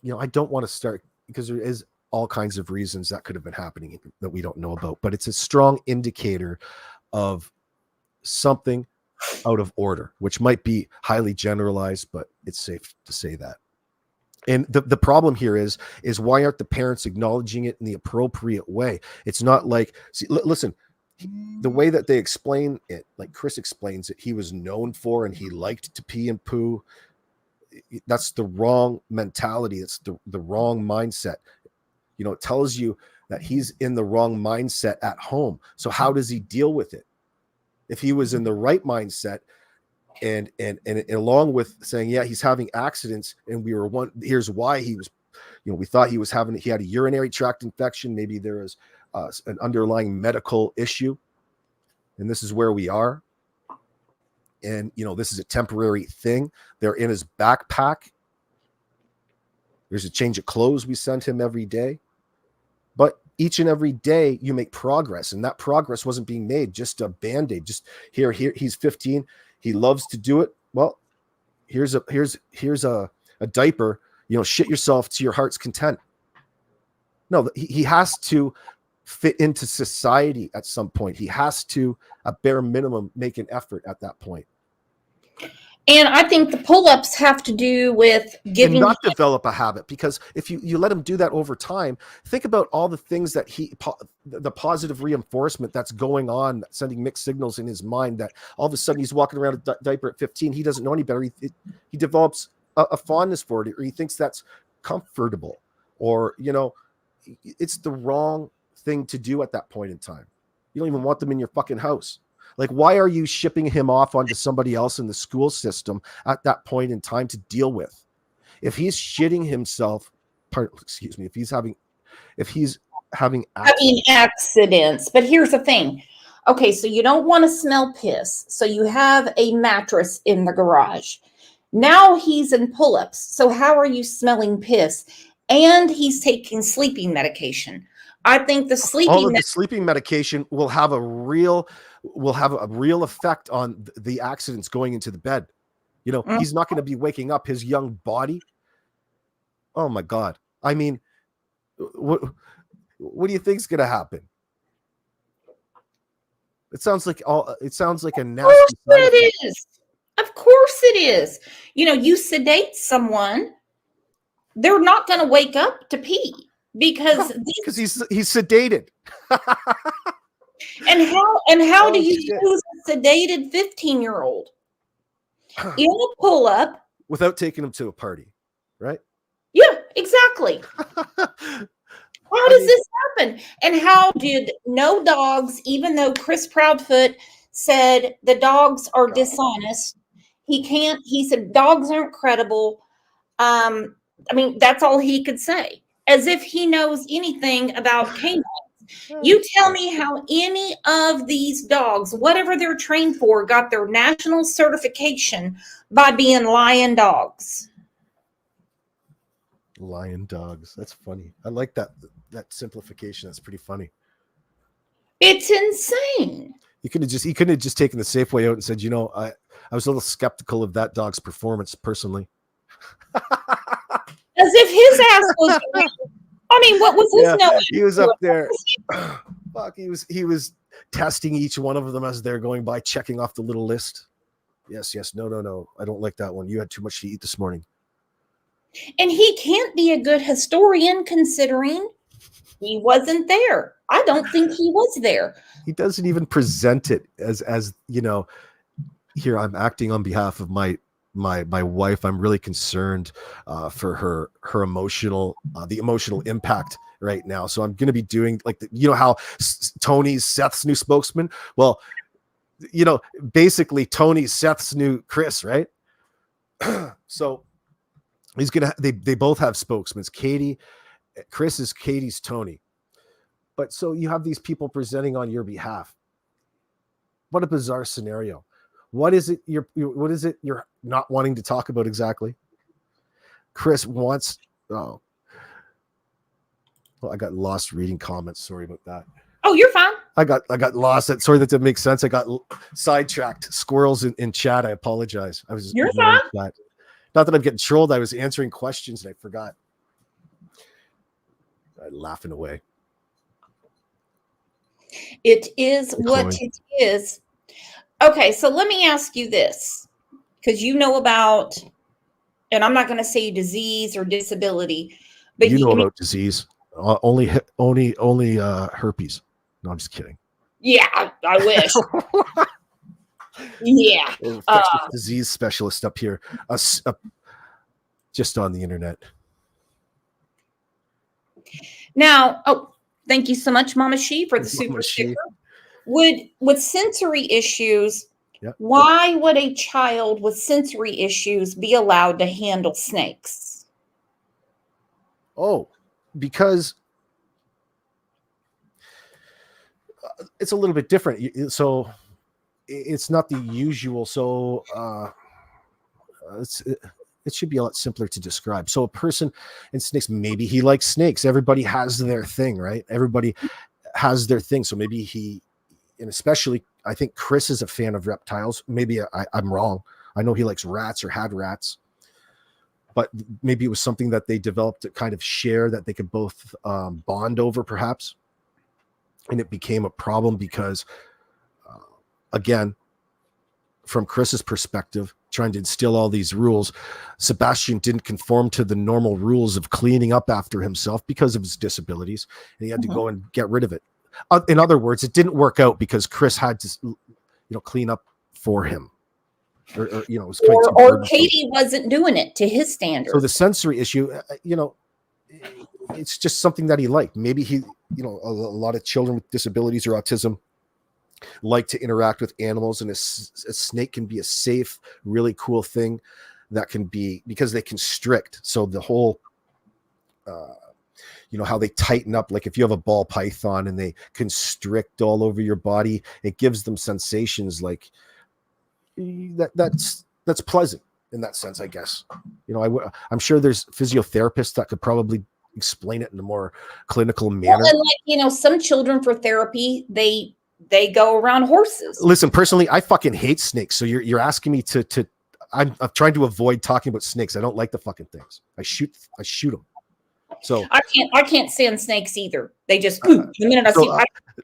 B: you know, I don't want to start because there is all kinds of reasons that could have been happening that we don't know about, but it's a strong indicator of something out of order, which might be highly generalized, but it's safe to say that. And the problem here is why aren't the parents acknowledging it in the appropriate way? It's not like, see, listen, the way that they explain it, like Chris explains it, he was known for and he liked to pee and poo. That's the wrong mentality. It's the wrong mindset. You know, it tells you that he's in the wrong mindset at home. So how does he deal with it? If he was in the right mindset and along with saying, yeah, he's having accidents and here's why he was, you know, we thought he had a urinary tract infection. Maybe there was an underlying medical issue, and this is where we are. And, you know, this is a temporary thing. They're in his backpack. There's a change of clothes we sent him every day. But each and every day you make progress, and that progress wasn't being made. Just a Band-Aid. Just here, he's 15. He loves to do it. Well, here's a diaper, you know, shit yourself to your heart's content. No, he has to fit into society at some point. He has to, at bare minimum, make an effort at that point.
A: And I think the pull-ups have to do with giving,
B: and not develop a habit, because if you let him do that over time, think about all the things that the positive reinforcement that's going on, sending mixed signals in his mind, that all of a sudden he's walking around a diaper at 15. He doesn't know any better. He develops a fondness for it, or he thinks that's comfortable, or, you know, it's the wrong thing to do at that point in time. You don't even want them in your fucking house. Like, why are you shipping him off onto somebody else in the school system at that point in time to deal with? If he's shitting himself, if he's having
A: accidents. But here's the thing. Okay, so you don't want to smell piss. So you have a mattress in the garage. Now he's in pull-ups. So how are you smelling piss? And he's taking sleeping medication. I think the
B: sleeping medication will have a real effect on the accidents going into the bed. You know, he's not going to be waking up his young body. Oh my God. I mean, what do you think is going to happen? It sounds like a
A: Of
B: nasty
A: course
B: side effect.
A: it is. Of course it is. You know, you sedate someone, they're not going to wake up to pee because
B: Because he's sedated.
A: and how do
B: Oh,
A: you
B: shit.
A: use a sedated 15-year-old in a pull-up?
B: Without taking him to a party, right?
A: Yeah, exactly. How does this happen? And how did no dogs, even though Chris Proudfoot said the dogs are dishonest, he said dogs aren't credible. I mean, that's all he could say, as if he knows anything about canines. You tell me how any of these dogs, whatever they're trained for, got their national certification by being lion dogs.
B: Lion dogs. That's funny. I like that simplification. That's pretty funny.
A: It's insane.
B: He couldn't have just taken the safe way out and said, you know, I was a little skeptical of that dog's performance personally.
A: As if his ass was. I mean, what was his note?
B: He was up there. Fuck, he was testing each one of them as they're going by, checking off the little list. Yes, no. I don't like that one. You had too much to eat this morning.
A: And he can't be a good historian considering he wasn't there. I don't think he was there.
B: He doesn't even present it as you know, here I'm acting on behalf of my wife. I'm really concerned for her emotional the emotional impact right now. So I'm going to be doing like you know how Tony's Seth's new spokesman. Well, you know, basically Tony's Seth's new Chris, right? So he's gonna they both have spokesmen. Chris is Katie's Tony. But so you have these people presenting on your behalf. What a bizarre scenario. What is it you're not wanting to talk about exactly? Chris wants well, I got lost reading comments. Sorry about that.
A: Oh, you're fine.
B: I got lost. Sorry, that didn't make sense. I got sidetracked. Squirrels in chat. I apologize. I was
A: You're
B: ignoring
A: fine.
B: that. Not that I'm getting trolled. I was answering questions and I forgot. I'm laughing away.
A: It is what it is. Okay, so let me ask you this, because you know about, and I'm not going to say disease or disability, but
B: you know about disease. Only herpes. No, I'm just kidding.
A: Yeah, I wish. Yeah.
B: Infectious disease specialist up here. Just on the internet.
A: Now, thank you so much, Mama She, for the super sticker. With sensory issues, why would a child with sensory issues be allowed to handle snakes?
B: Oh, because it's a little bit different. So it's not the usual. So it should be a lot simpler to describe. So a person in snakes, maybe he likes snakes. Everybody has their thing, right? Everybody has their thing. So maybe and especially I think Chris is a fan of reptiles. Maybe I'm wrong. I know he likes rats or had rats. But maybe it was something that they developed to kind of share that they could both bond over, perhaps. And it became a problem because, again, from Chris's perspective, trying to instill all these rules, Sebastian didn't conform to the normal rules of cleaning up after himself because of his disabilities. And he had to go and get rid of it. In other words, it didn't work out because Chris had to, clean up for him.
A: Or Katie wasn't doing it to his standards.
B: So the sensory issue, it's just something that he liked. Maybe he, a lot of children with disabilities or autism like to interact with animals, and a snake can be a safe, really cool thing that can be, because they constrict. So the whole, how they tighten up, like if you have a ball python and they constrict all over your body, it gives them sensations like that's pleasant in that sense, I guess. I'm sure there's physiotherapists that could probably explain it in a more clinical manner.
A: Well, and some children for therapy, they go around horses.
B: Listen, personally, I fucking hate snakes. So you're asking me to I'm trying to avoid talking about snakes. I don't like the fucking things. I shoot them. So
A: I can't stand snakes either. They just the minute I see.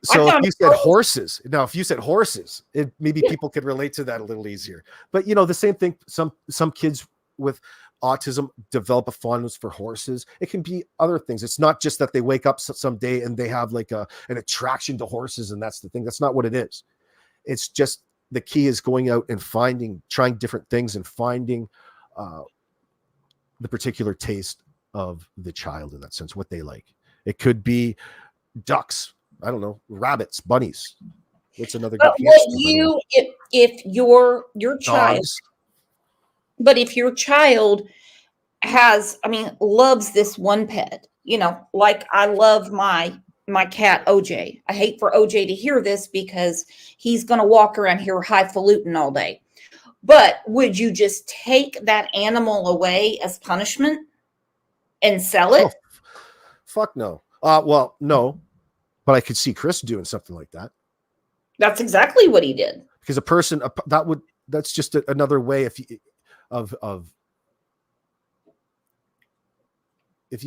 B: so if
A: found
B: you said horses, now if you said horses, maybe people could relate to that a little easier. But the same thing. Some kids with autism develop a fondness for horses. It can be other things. It's not just that they wake up some day and they have like an attraction to horses, and that's the thing. That's not what it is. It's just the key is going out and trying different things and finding the particular taste of the child in that sense, what they like. It could be ducks. I don't know, rabbits, bunnies. What's another good
A: if your child,
B: dogs.
A: But if your child loves this one pet, like I love my cat, OJ. I hate for OJ to hear this because he's going to walk around here highfalutin all day. But would you just take that animal away as punishment and sell it?
B: Oh, fuck no. Well, no, but I could see Chris doing something like that.
A: That's exactly what he did.
B: Because that's just another way if you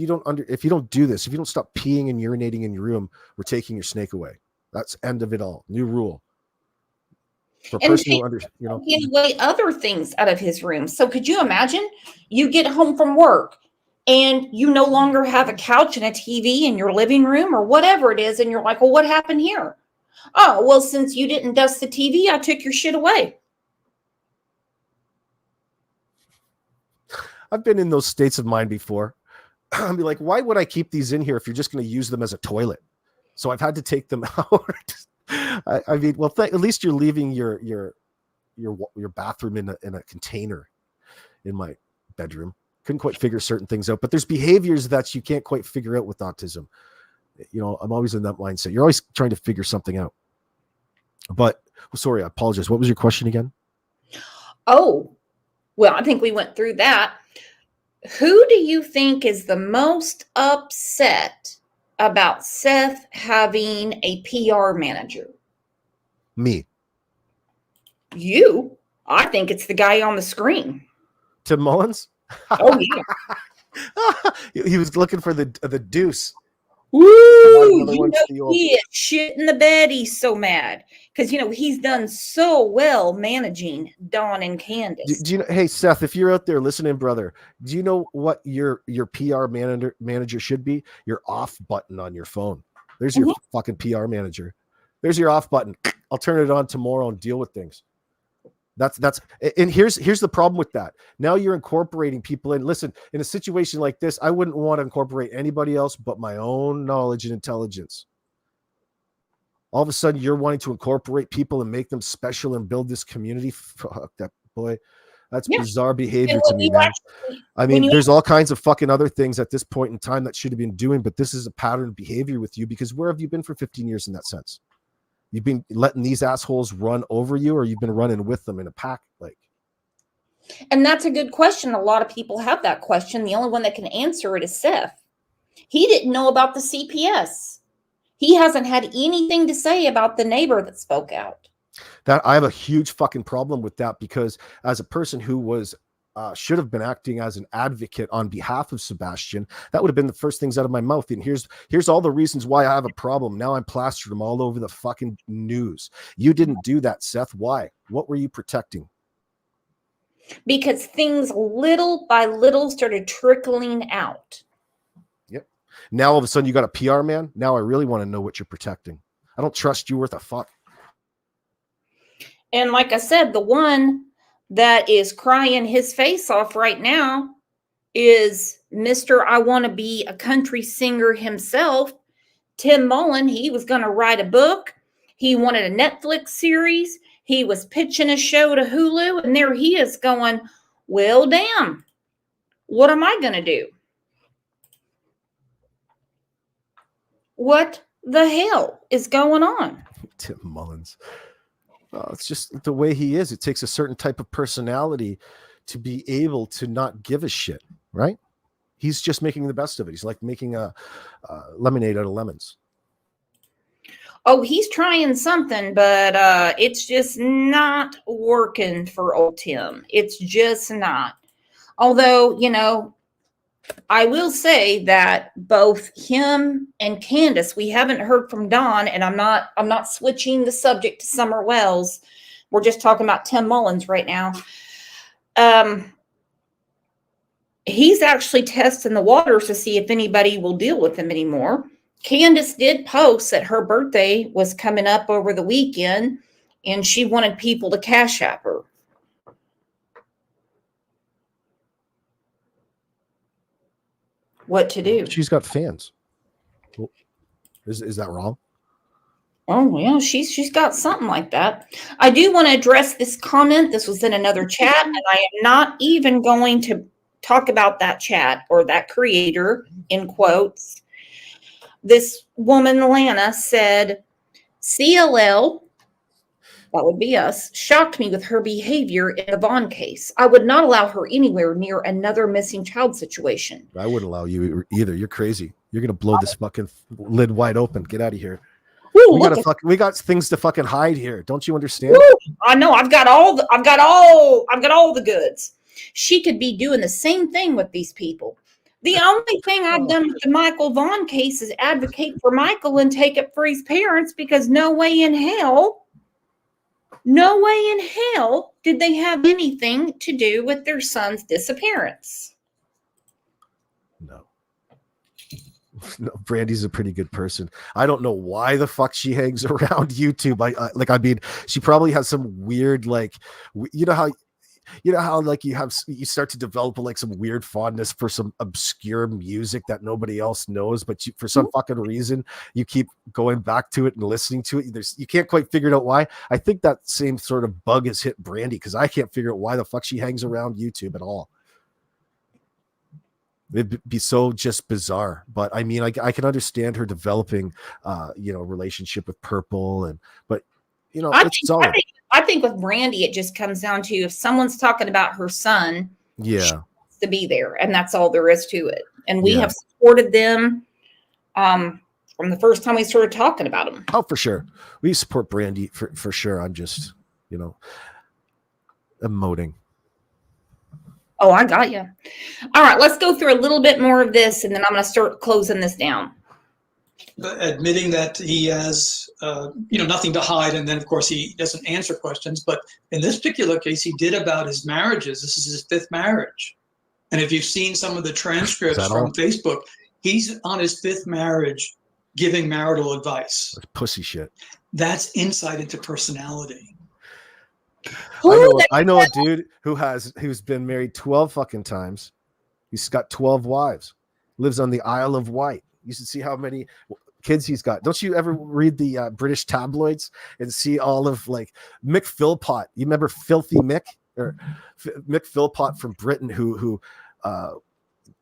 B: don't do this, if you don't stop peeing and urinating in your room, we're taking your snake away. That's end of it all. New rule. For a person who
A: taking away other things out of his room. So could you imagine you get home from work and you no longer have a couch and a TV in your living room or whatever it is, and you're like, well, what happened here? Oh, well, since you didn't dust the TV, I took your shit away.
B: I've been in those states of mind before. I'll be like, why would I keep these in here if you're just going to use them as a toilet? So I've had to take them out. I mean, well, at least you're leaving your bathroom in a container. In my bedroom, couldn't quite figure certain things out, but there's behaviors that you can't quite figure out with autism. I'm always in that mindset. You're always trying to figure something out. But sorry, I apologize. What was your question again?
A: Oh, well, I think we went through that. Who do you think is the most upset about Seth having a PR manager?
B: Me.
A: You? I think it's the guy on the screen.
B: Tim Mullins?
A: Oh, yeah.
B: He was looking for the deuce.
A: Woo! He is shit in the bed. He's so mad because he's done so well managing Dawn and Candace.
B: Do you know? Hey Seth, if you're out there listening, brother, do you know what your PR manager should be? Your off button on your phone. There's your fucking PR manager. There's your off button. I'll turn it on tomorrow and deal with things. That's and here's the problem with that. Now you're incorporating people in. Listen, in a situation like this, I wouldn't want to incorporate anybody else but my own knowledge and intelligence. All of a sudden, you're wanting to incorporate people and make them special and build this community. Fuck that, boy. That's bizarre behavior to me, man. I mean, there's all kinds of fucking other things at this point in time that should have been doing, but this is a pattern of behavior with you because where have you been for 15 years in that sense? You've been letting these assholes run over you, or you've been running with them in a pack, like.
A: And that's a good question. A lot of people have that question. The only one that can answer it is Seth. He didn't know about the CPS. He hasn't had anything to say about the neighbor that spoke out.
B: That I have a huge fucking problem with that because as a person who was should have been acting as an advocate on behalf of Sebastian, that would have been the first things out of my mouth. And here's all the reasons why I have a problem. Now I'm plastered them all over the fucking news. You didn't do that, Seth. Why? What were you protecting?
A: Because things little by little started trickling out.
B: Yep. Now all of a sudden you got a PR man. Now I really want to know what you're protecting. I don't trust you worth a fuck.
A: And like I said, the one that is crying his face off right now is Mr. I Want to Be a Country Singer himself, Tim Mullen. He was going to write a book. He wanted a Netflix series. He was pitching a show to Hulu, and there he is going, well, damn, what am I going to do? What the hell is going on?
B: Tim Mullins. It's just the way he is. It takes a certain type of personality to be able to not give a shit, right? He's just making the best of it. He's like making a lemonade out of lemons.
A: Oh, he's trying something, but it's just not working for old Tim. It's just not. Although, I will say that both him and Candace, we haven't heard from Don, and I'm not switching the subject to Summer Wells. We're just talking about Tim Mullins right now. He's actually testing the waters to see if anybody will deal with him anymore. Candace did post that her birthday was coming up over the weekend, and she wanted people to cash app her. What to do?
B: She's got fans. Well, is that wrong?
A: Oh, yeah, she's got something like that. I do want to address this comment. This was in another chat, and I am not even going to talk about that chat or that creator in quotes. This woman, Lana, said, CLL, that would be us, shocked me with her behavior in the Vaughn case. I would not allow her anywhere near another missing child situation.
B: I wouldn't allow you either. You're crazy. You're gonna blow this fucking lid wide open. Get out of here.
A: Woo,
B: We got things to fucking hide here. Don't you understand?
A: Woo, I know. I've got all the goods. She could be doing the same thing with these people. The only thing I've done with the Michael Vaughn case is advocate for Michael and take up for his parents, because no way in hell did they have anything to do with their son's disappearance.
B: No. No, Brandy's a pretty good person. I don't know why the fuck she hangs around YouTube. I mean, she probably has some weird, like, you know how like you start to develop like some weird fondness for some obscure music that nobody else knows, but for some fucking reason you keep going back to it and listening to it. You can't quite figure it out why. I think that same sort of bug has hit Brandy, because I can't figure out why the fuck she hangs around YouTube at all. It'd be so just bizarre. But I mean, I can understand her developing relationship with Purple, but
A: I think with Brandy, it just comes down to if someone's talking about her son, she wants to be there, and that's all there is to it. And we have supported them from the first time we started talking about them.
B: Oh, for sure. We support Brandy for sure. I'm just, emoting.
A: Oh, I got you. All right, let's go through a little bit more of this, and then I'm going to start closing this down.
C: Admitting that he has, nothing to hide, and then of course he doesn't answer questions. But in this particular case, he did about his marriages. This is his 5th marriage, and if you've seen some of the transcripts from Facebook, he's on his 5th marriage, giving marital advice.
B: That's pussy shit.
C: That's insight into personality.
B: I know a dude who's been married 12 fucking times. He's got 12 wives. Lives on the Isle of Wight. You should see how many kids he's got. Don't you ever read the British tabloids and see all of like Mick Philpott? You remember Filthy Mick, or Mick Philpott from Britain, who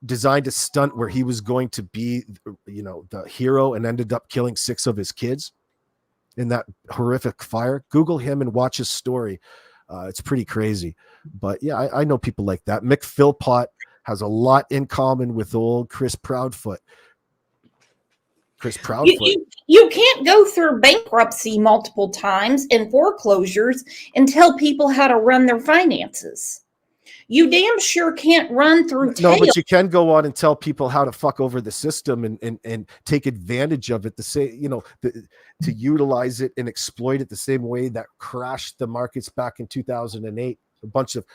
B: designed a stunt where he was going to be, the hero, and ended up killing 6 of his kids in that horrific fire. Google him and watch his story. It's pretty crazy. But yeah, I know people like that. Mick Philpott has a lot in common with old Chris Proudfoot.
A: You can't go through bankruptcy multiple times and foreclosures and tell people how to run their finances. You damn sure can't run through
B: No, but you can go on and tell people how to fuck over the system and take advantage of it, to utilize it and exploit it the same way that crashed the markets back in 2008. A bunch of,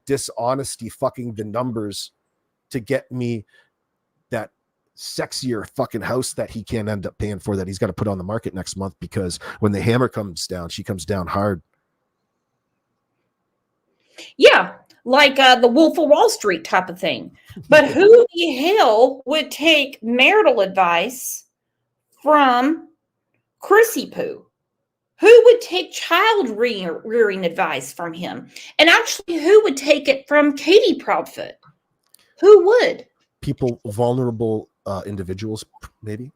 B: dishonesty fucking the numbers to get me that sexier fucking house that he can't end up paying for, that he's got to put on the market next month, because when the hammer comes down, she comes down hard.
A: Yeah, like the Wolf of Wall Street type of thing. But who the hell would take marital advice from Chrissy Poo? Who would take child rearing advice from him? And actually, who would take it from Katie Proudfoot? Who would?
B: People, vulnerable individuals, maybe.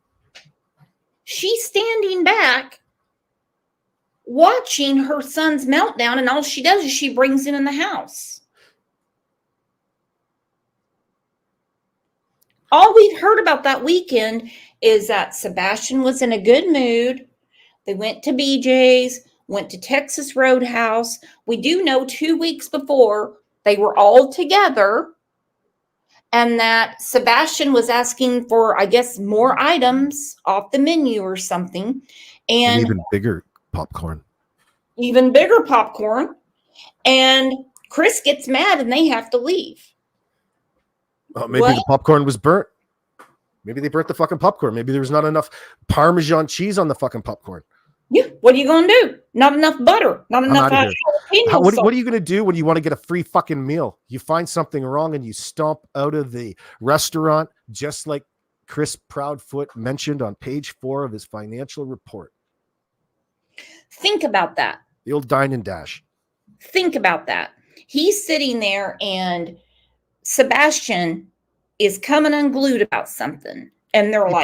A: She's standing back watching her son's meltdown, and all she does is she brings it in the house. All we've heard about that weekend is that Sebastian was in a good mood. They went to BJ's, went to Texas Roadhouse. We do know 2 weeks before they were all together and that Sebastian was asking for, I guess, more items off the menu or something,
B: And
A: and
B: even bigger popcorn.
A: even bigger popcorn. And Chris gets mad and they have to leave.
B: Maybe
A: What?
B: the popcorn was burnt. Maybe they burnt the fucking popcorn. Maybe there was not enough Parmesan cheese on the fucking popcorn.
A: Yeah, what are you going to do? Not enough butter, not
B: I'm
A: enough
B: outta here.
A: jalapeno
B: What
A: sauce.
B: are you going to do when you want to get a free fucking meal? You find something wrong and you stomp out of the restaurant, just like Chris Proudfoot mentioned on page 4 of his financial report.
A: Think about that.
B: The old dine and dash.
A: Think about that. He's sitting there and Sebastian is coming unglued about something. And they're like,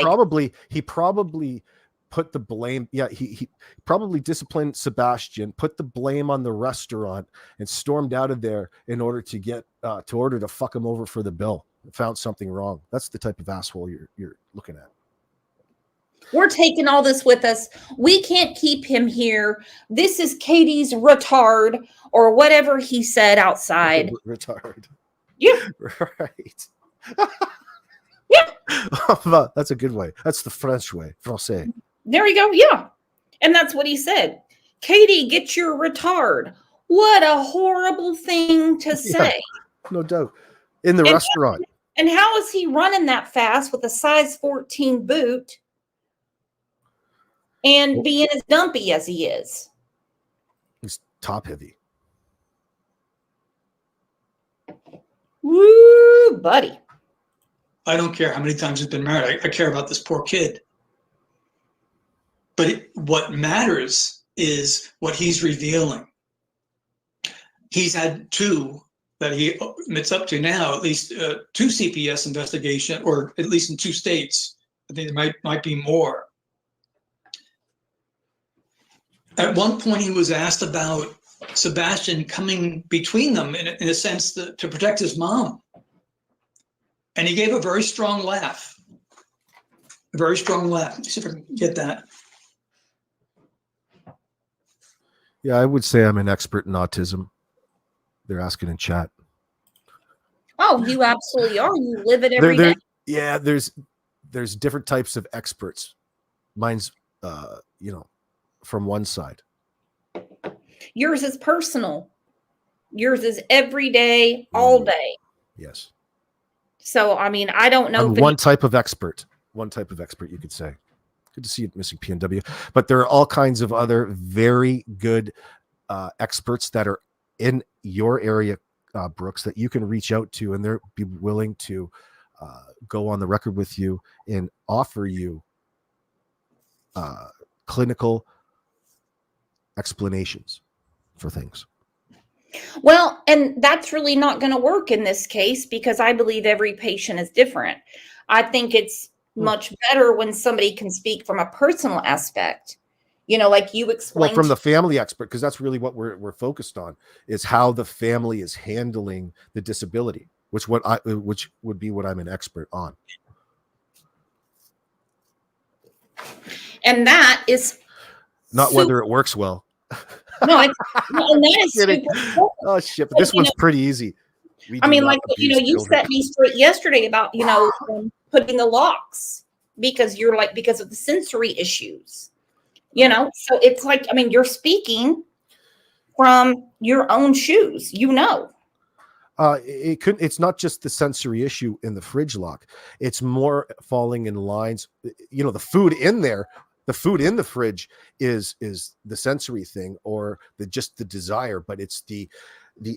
B: He probably put the blame. Yeah, he probably disciplined Sebastian, put the blame on the restaurant, and stormed out of there in order to get to fuck him over for the bill. Found something wrong. That's the type of asshole you're looking at.
A: we're taking all this with us. We can't keep him here. This is Katie's retard or whatever he said outside.
B: Retard.
A: Yeah.
B: Right.
A: Yeah.
B: That's a good way. That's the French way. Français.
A: There you go. Yeah. And that's what he said. Katie, get your retard. What a horrible thing to say.
B: No doubt. In the
A: And-
B: restaurant.
A: And how is he running that fast with a size 14 boot and being as dumpy as he is?
B: He's top heavy.
A: Woo, buddy.
C: I don't care how many times he's been married. I care about this poor kid. But what matters is what he's revealing. He's had 2 that he admits up to now, at least 2 CPS investigation, or at least in 2 states. I think there might be more. At one point, he was asked about Sebastian coming between them in a sense to protect his mom. And he gave a very strong laugh. A very strong laugh. Let me see if I can get that.
B: Yeah, I would say I'm an expert in autism. They're asking in chat.
A: Oh, you absolutely are. You live it every day.
B: Yeah, there's different types of experts. Mine's from one side.
A: Yours is personal. Yours is every day, all day.
B: Yes.
A: So, I mean, I don't know.
B: I'm one type of expert. One type of expert, you could say. Good to see you, Missing PNW. But there are all kinds of other very good experts that are in your area, Brooks, that you can reach out to, and they'll be willing to go on the record with you and offer you clinical explanations for things.
A: Well, and that's really not going to work in this case because I believe every patient is different. I think it's much better when somebody can speak from a personal aspect, like you explained.
B: Well, from the family expert, because that's really what we're focused on, is how the family is handling the disability, which would be what I'm an expert on.
A: And that is
B: not whether it works well.
A: No, and that is super important.
B: Oh shit! But this one's pretty easy.
A: I mean, like you set me straight yesterday about putting the locks because of the sensory issues. So it's like, I mean, you're speaking from your own shoes.
B: It's not just the sensory issue in the fridge lock. It's more falling in lines. The food in there. The food in the fridge is the sensory thing or the desire, but it's the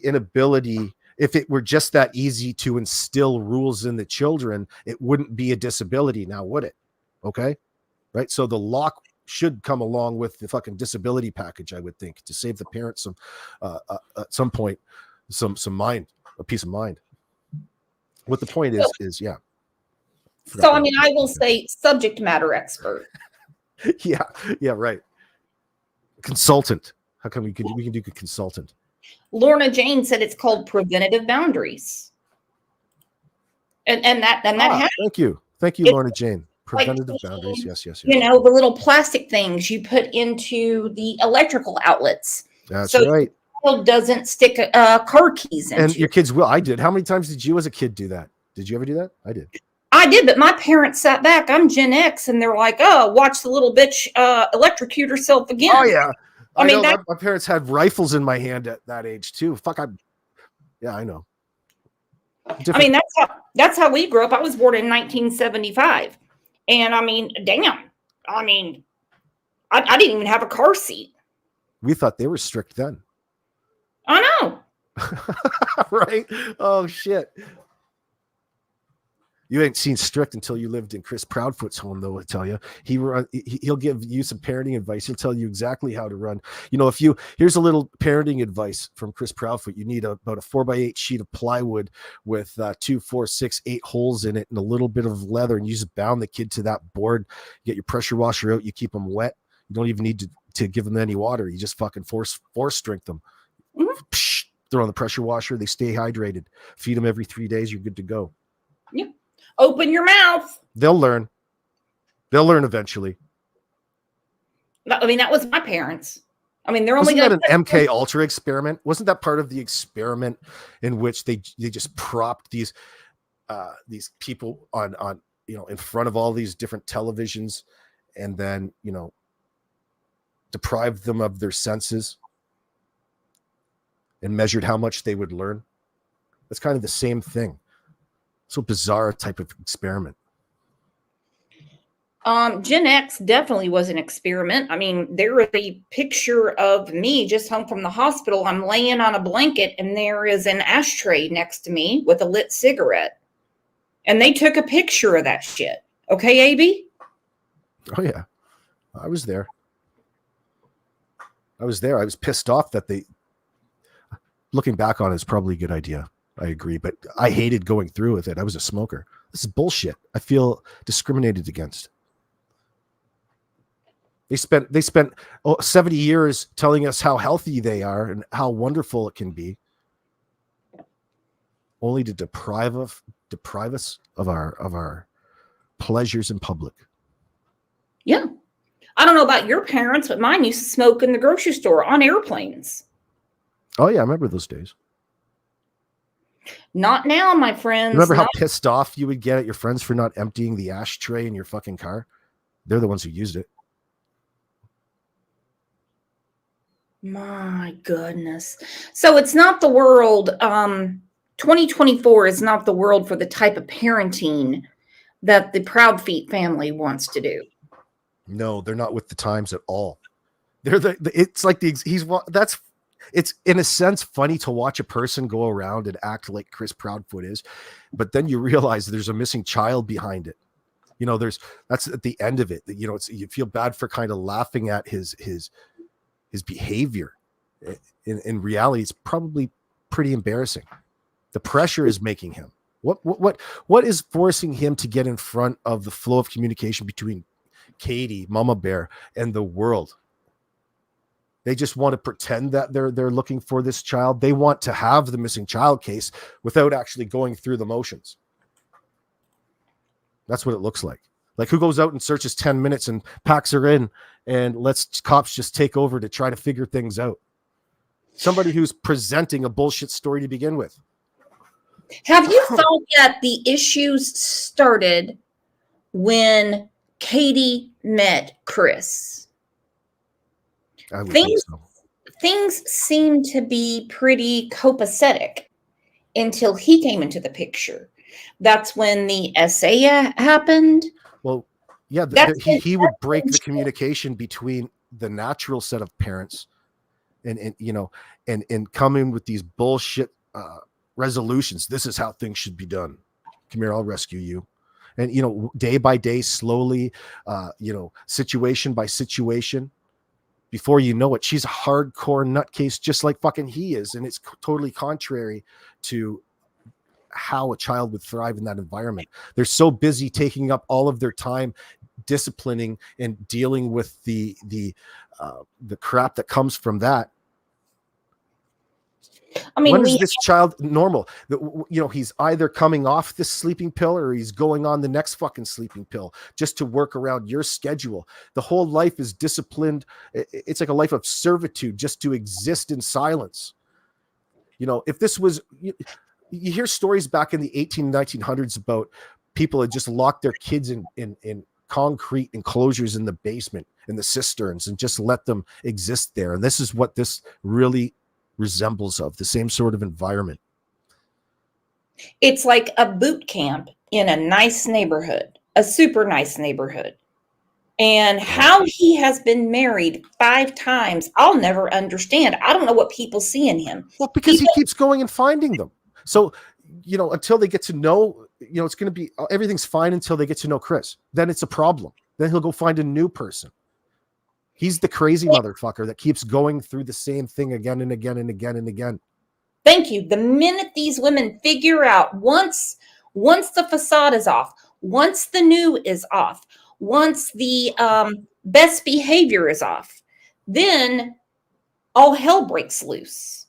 B: inability. If it were just that easy to instill rules in the children, it wouldn't be a disability now, would it? Okay. Right. So the lock should come along with the fucking disability package, I would think, to save the parents some at some point, some mind, a peace of mind. What the point is yeah.
A: So, I mean, I will say subject matter expert.
B: Yeah, right. Consultant. How come we can do consultant?
A: Lorna Jane said it's called preventative boundaries. And that happens.
B: Thank you, Lorna Jane. Preventative boundaries. Yes.
A: The little plastic things you put into the electrical outlets.
B: That's right.
A: So doesn't stick car keys in.
B: And your kids will. I did. How many times did you as a kid do that? Did you ever do that? I did.
A: I did, but my parents sat back. I'm Gen X, and they're like, "Oh, watch the little bitch electrocute herself again."
B: Oh yeah.
A: I mean,
B: know my parents had rifles in my hand at that age too. Fuck, yeah, I know.
A: I mean, that's how we grew up. I was born in 1975, and I mean, damn. I mean, I didn't even have a car seat.
B: We thought they were strict then.
A: I know.
B: Right? Oh shit. You ain't seen strict until you lived in Chris Proudfoot's home, though. I tell you, he'll give you some parenting advice. He'll tell you exactly how to run. You know, here's a little parenting advice from Chris Proudfoot. You need about a 4x8 sheet of plywood with 2, 4, 6, 8 holes in it and a little bit of leather, and you just bound the kid to that board. You get your pressure washer out. You keep them wet. You don't even need to give them any water. You just fucking force strength them.
A: Mm-hmm.
B: Psh, throw on the pressure washer. They stay hydrated. Feed them every 3 days. You're good to go.
A: Yeah. Open your mouth.
B: They'll learn. They'll learn eventually.
A: I mean, that was my parents. I mean, they're only
B: Wasn't that an MK Ultra experiment? Wasn't that part of the experiment in which they just propped these people on in front of all these different televisions, and then deprived them of their senses and measured how much they would learn? That's kind of the same thing. So bizarre type of experiment.
A: Gen X definitely was an experiment. I mean, there is a picture of me just home from the hospital. I'm laying on a blanket, and there is an ashtray next to me with a lit cigarette. And they took a picture of that shit. Okay, AB?
B: Oh, yeah. I was there. I was pissed off that looking back on it, it's probably a good idea. I agree, but I hated going through with it. I was a smoker. This is bullshit. I feel discriminated against. They spent 70 years telling us how healthy they are and how wonderful it can be, only to deprive us of our pleasures in public.
A: Yeah. I don't know about your parents, but mine used to smoke in the grocery store on airplanes.
B: Oh yeah, I remember those days.
A: Not now, my friends.
B: Remember how pissed off you would get at your friends for not emptying the ashtray in your fucking car? They're the ones who used it.
A: My goodness. So it's not the world. 2024 is not the world for the type of parenting that the Proud Feet family wants to do.
B: No, they're not with the times at all. They're it's in a sense funny to watch a person go around and act like Chris Proudfoot is, but then you realize there's a missing child behind it. That's at the end of it. You feel bad for kind of laughing at his behavior. In reality, it's probably pretty embarrassing. The pressure is making him. What is forcing him to get in front of the flow of communication between Katie, Mama Bear, and the world? They just want to pretend that they're looking for this child. They want to have the missing child case without actually going through the motions. That's what it looks like. Like, who goes out and searches 10 minutes and packs her in and lets cops just take over to try to figure things out? Somebody who's presenting a bullshit story to begin with.
A: Have you thought that the issues started when Katie met Chris? Things seem to be pretty copacetic until he came into the picture. That's when the essay happened.
B: Well, yeah, he would break the communication between the natural set of parents and come in with these bullshit resolutions. This is how things should be done. Come here, I'll rescue you. And, day by day, slowly, situation by situation, before you know it, she's a hardcore nutcase, just like fucking he is. And it's totally contrary to how a child would thrive in that environment. They're so busy taking up all of their time, disciplining and dealing with the crap that comes from that.
A: I mean,
B: when is this child normal? He's either coming off this sleeping pill or he's going on the next fucking sleeping pill just to work around your schedule. The whole life is disciplined. It's like a life of servitude just to exist in silence. If this was, You hear stories back in the 1900s about people that just locked their kids in concrete enclosures in the basement, in the cisterns, and just let them exist there. And this is what this really resembles of, the same sort of environment.
A: It's like a boot camp in a nice neighborhood, a super nice neighborhood. And how he has been married 5 times, I'll never understand. I don't know what people see in him.
B: Well, because he keeps going and finding them. So, until they get to know, it's going to be, everything's fine until they get to know Chris. Then it's a problem. Then he'll go find a new person. He's the crazy motherfucker that keeps going through the same thing again and again and again and again.
A: Thank you. The minute these women figure out, once the facade is off, once the new is off, once the best behavior is off, then all hell breaks loose.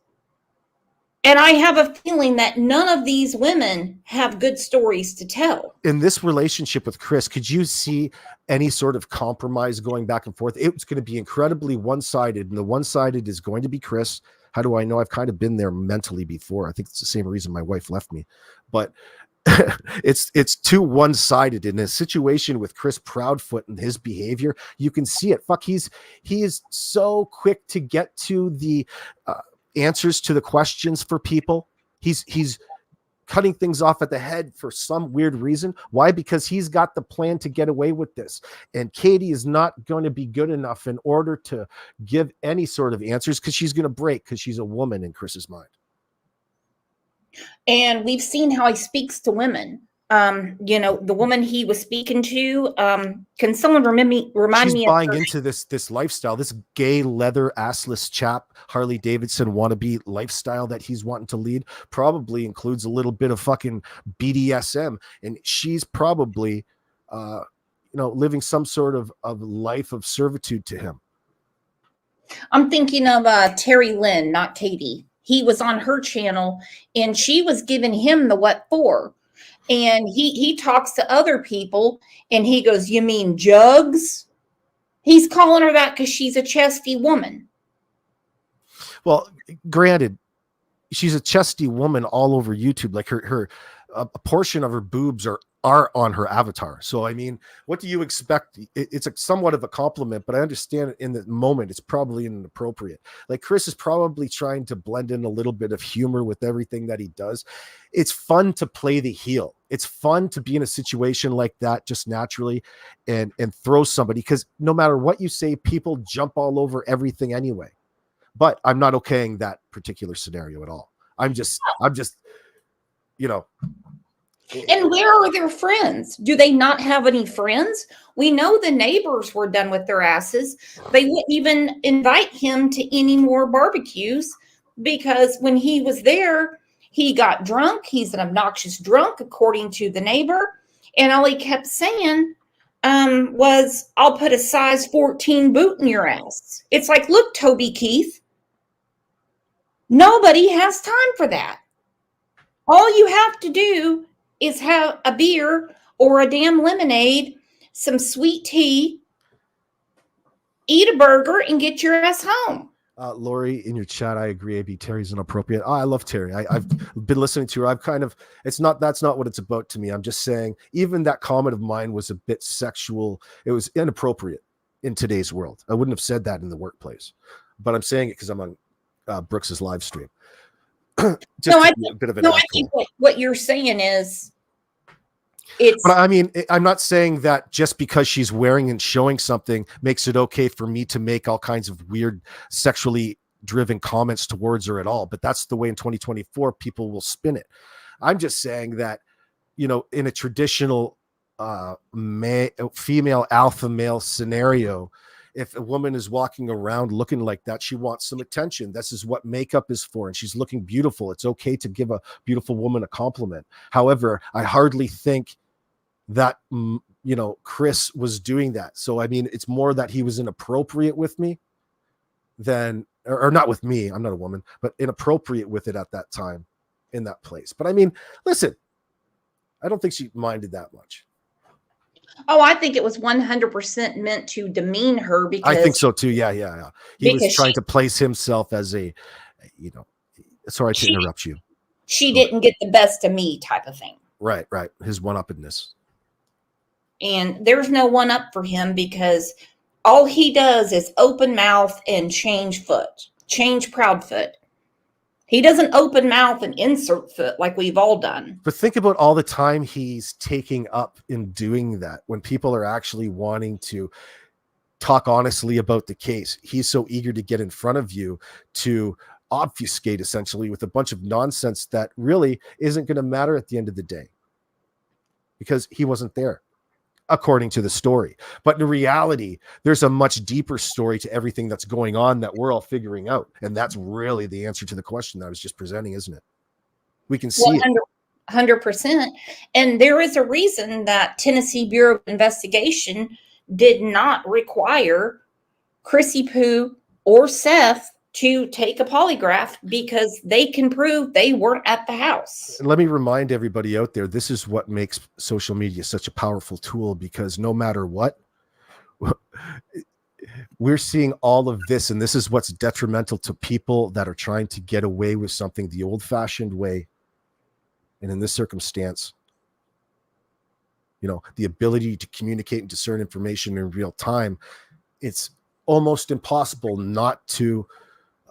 A: And I have a feeling that none of these women have good stories to tell.
B: In this relationship with Chris, could you see any sort of compromise going back and forth? It's going to be incredibly one-sided, and the one-sided is going to be Chris. How do I know? I've kind of been there mentally before. I think it's the same reason my wife left me. But it's too one-sided. In a situation with Chris Proudfoot and his behavior, you can see it. He is so quick to get to the answers to the questions for people. He's cutting things off at the head for some weird reason. Why? Because he's got the plan to get away with this. And Katie is not going to be good enough in order to give any sort of answers, because she's going to break, because she's a woman in Chris's mind.
A: And we've seen how he speaks to women. The woman he was speaking to, can someone remind me?
B: She's buying into this lifestyle, this gay leather assless chap, Harley Davidson wannabe lifestyle that he's wanting to lead. Probably includes a little bit of fucking BDSM, and she's probably, living some sort of life of servitude to him.
A: I'm thinking of Terry Lynn, not Katie. He was on her channel, and she was giving him the what for. And he talks to other people, and he goes, "You mean jugs?" He's calling her that because she's a chesty woman.
B: Well, granted, she's a chesty woman all over YouTube. Like a portion of her boobs are on her avatar. So, I mean, what do you expect? It's somewhat of a compliment, but I understand in the moment, it's probably inappropriate. Like, Chris is probably trying to blend in a little bit of humor with everything that he does. It's fun to play the heel. It's fun to be in a situation like that just naturally and throw somebody, because no matter what you say, people jump all over everything anyway. But I'm not okaying that particular scenario at all. I'm just,
A: And where are their friends? Do they not have any friends? We know the neighbors were done with their asses. They wouldn't even invite him to any more barbecues, because when he was there, he got drunk. He's an obnoxious drunk, according to the neighbor. And all he kept saying was, "I'll put a size 14 boot in your ass." It's like, look, Toby Keith, nobody has time for that. All you have to do is have a beer or a damn lemonade, some sweet tea, eat a burger, and get your ass home.
B: Lori, in your chat, I agree. AB Terry's inappropriate. I love Terry. I've been listening to her. That's not what it's about to me. I'm just saying, even that comment of mine was a bit sexual. It was inappropriate in today's world. I wouldn't have said that in the workplace, but I'm saying it because I'm on Brooks's live stream.
A: I think what you're saying is,
B: but I mean, I'm not saying that just because she's wearing and showing something makes it okay for me to make all kinds of weird sexually driven comments towards her at all. But that's the way in 2024 people will spin it. I'm just saying that, in a traditional female alpha male scenario, if a woman is walking around looking like that, she wants some attention. This is what makeup is for, and she's looking beautiful. It's okay to give a beautiful woman a compliment. However, I hardly think that, Chris was doing that. So, I mean, it's more that he was inappropriate with me than, or not with me, I'm not a woman, but inappropriate with it at that time in that place. But I mean, listen, I don't think she minded that much.
A: Oh, I think it was 100% meant to demean her, because
B: I think so too. Yeah. He was trying to place himself as a, sorry to interrupt you.
A: she didn't get the best of me type of thing.
B: Right. His one-uppedness.
A: And there's no one up for him because all he does is open mouth and change Proudfoot. He doesn't open mouth and insert foot like we've all done.
B: But think about all the time he's taking up in doing that when people are actually wanting to talk honestly about the case. He's so eager to get in front of you to obfuscate essentially with a bunch of nonsense that really isn't going to matter at the end of the day because he wasn't there, according to the story. But in reality, there's a much deeper story to everything that's going on that we're all figuring out. And that's really the answer to the question that I was just presenting, isn't it? We can see it.
A: 100%. And there is a reason that Tennessee Bureau of Investigation did not require Chrissy Poo or Seth to take a polygraph because they can prove they weren't at the house.
B: And let me remind everybody out there, this is what makes social media such a powerful tool, because no matter what, we're seeing all of this, and this is what's detrimental to people that are trying to get away with something the old-fashioned way. And in this circumstance, the ability to communicate and discern information in real time, it's almost impossible not to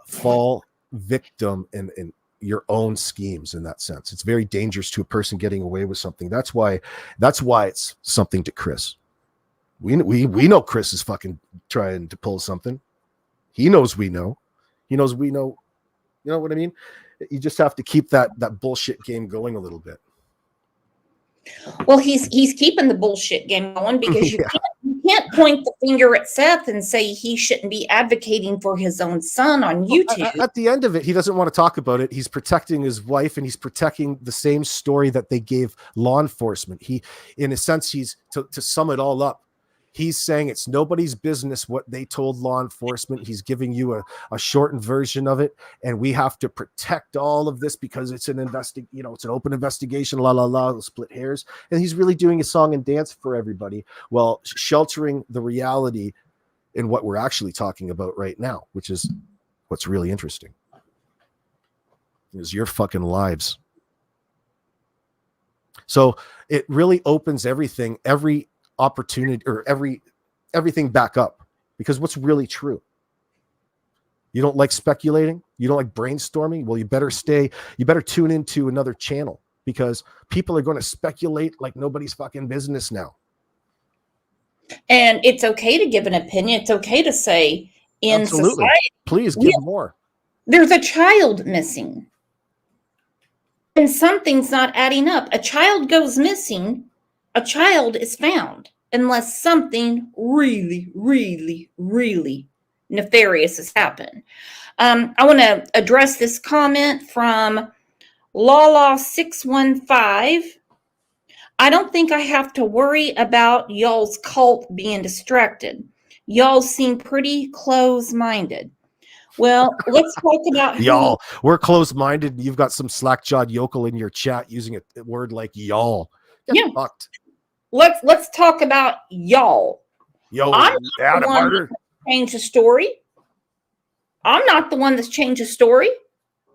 B: fall victim in your own schemes. In that sense, it's very dangerous to a person getting away with something. That's why it's something to Chris. We know Chris is fucking trying to pull something. He knows we know. He knows we know. You know what I mean? You just have to keep that bullshit game going a little bit.
A: Well, he's keeping the bullshit game going because you can't point the finger at Seth and say he shouldn't be advocating for his own son on YouTube.
B: At the end of it, he doesn't want to talk about it. He's protecting his wife, and he's protecting the same story that they gave law enforcement. He, in a sense, he's to sum it all up, he's saying it's nobody's business what they told law enforcement. He's giving you a shortened version of it, and we have to protect all of this because it's an it's an open investigation, split hairs. And he's really doing a song and dance for everybody while sheltering the reality in what we're actually talking about right now, which is what's really interesting. Is your fucking lives. So it really opens everything, every opportunity, or everything back up, because what's really true. You don't like speculating, you don't like brainstorming, well, you better tune into another channel, because people are going to speculate like nobody's fucking business now.
A: And it's okay to give an opinion. It's okay to say in
B: Absolutely.
A: society,
B: Please give more.
A: There's a child missing and something's not adding up. A child goes missing, a child is found, unless something really, really, really nefarious has happened. I want to address this comment from Lala615. I don't think I have to worry about y'all's cult being distracted. Y'all seem pretty close-minded. Well, let's talk about
B: y'all. We're close-minded, and you've got some slack-jawed yokel in your chat using a word like y'all. Get fucked.
A: Let's talk about y'all.
B: Yo,
A: I'm not the one that changed the story. I'm not the one that's changed the story.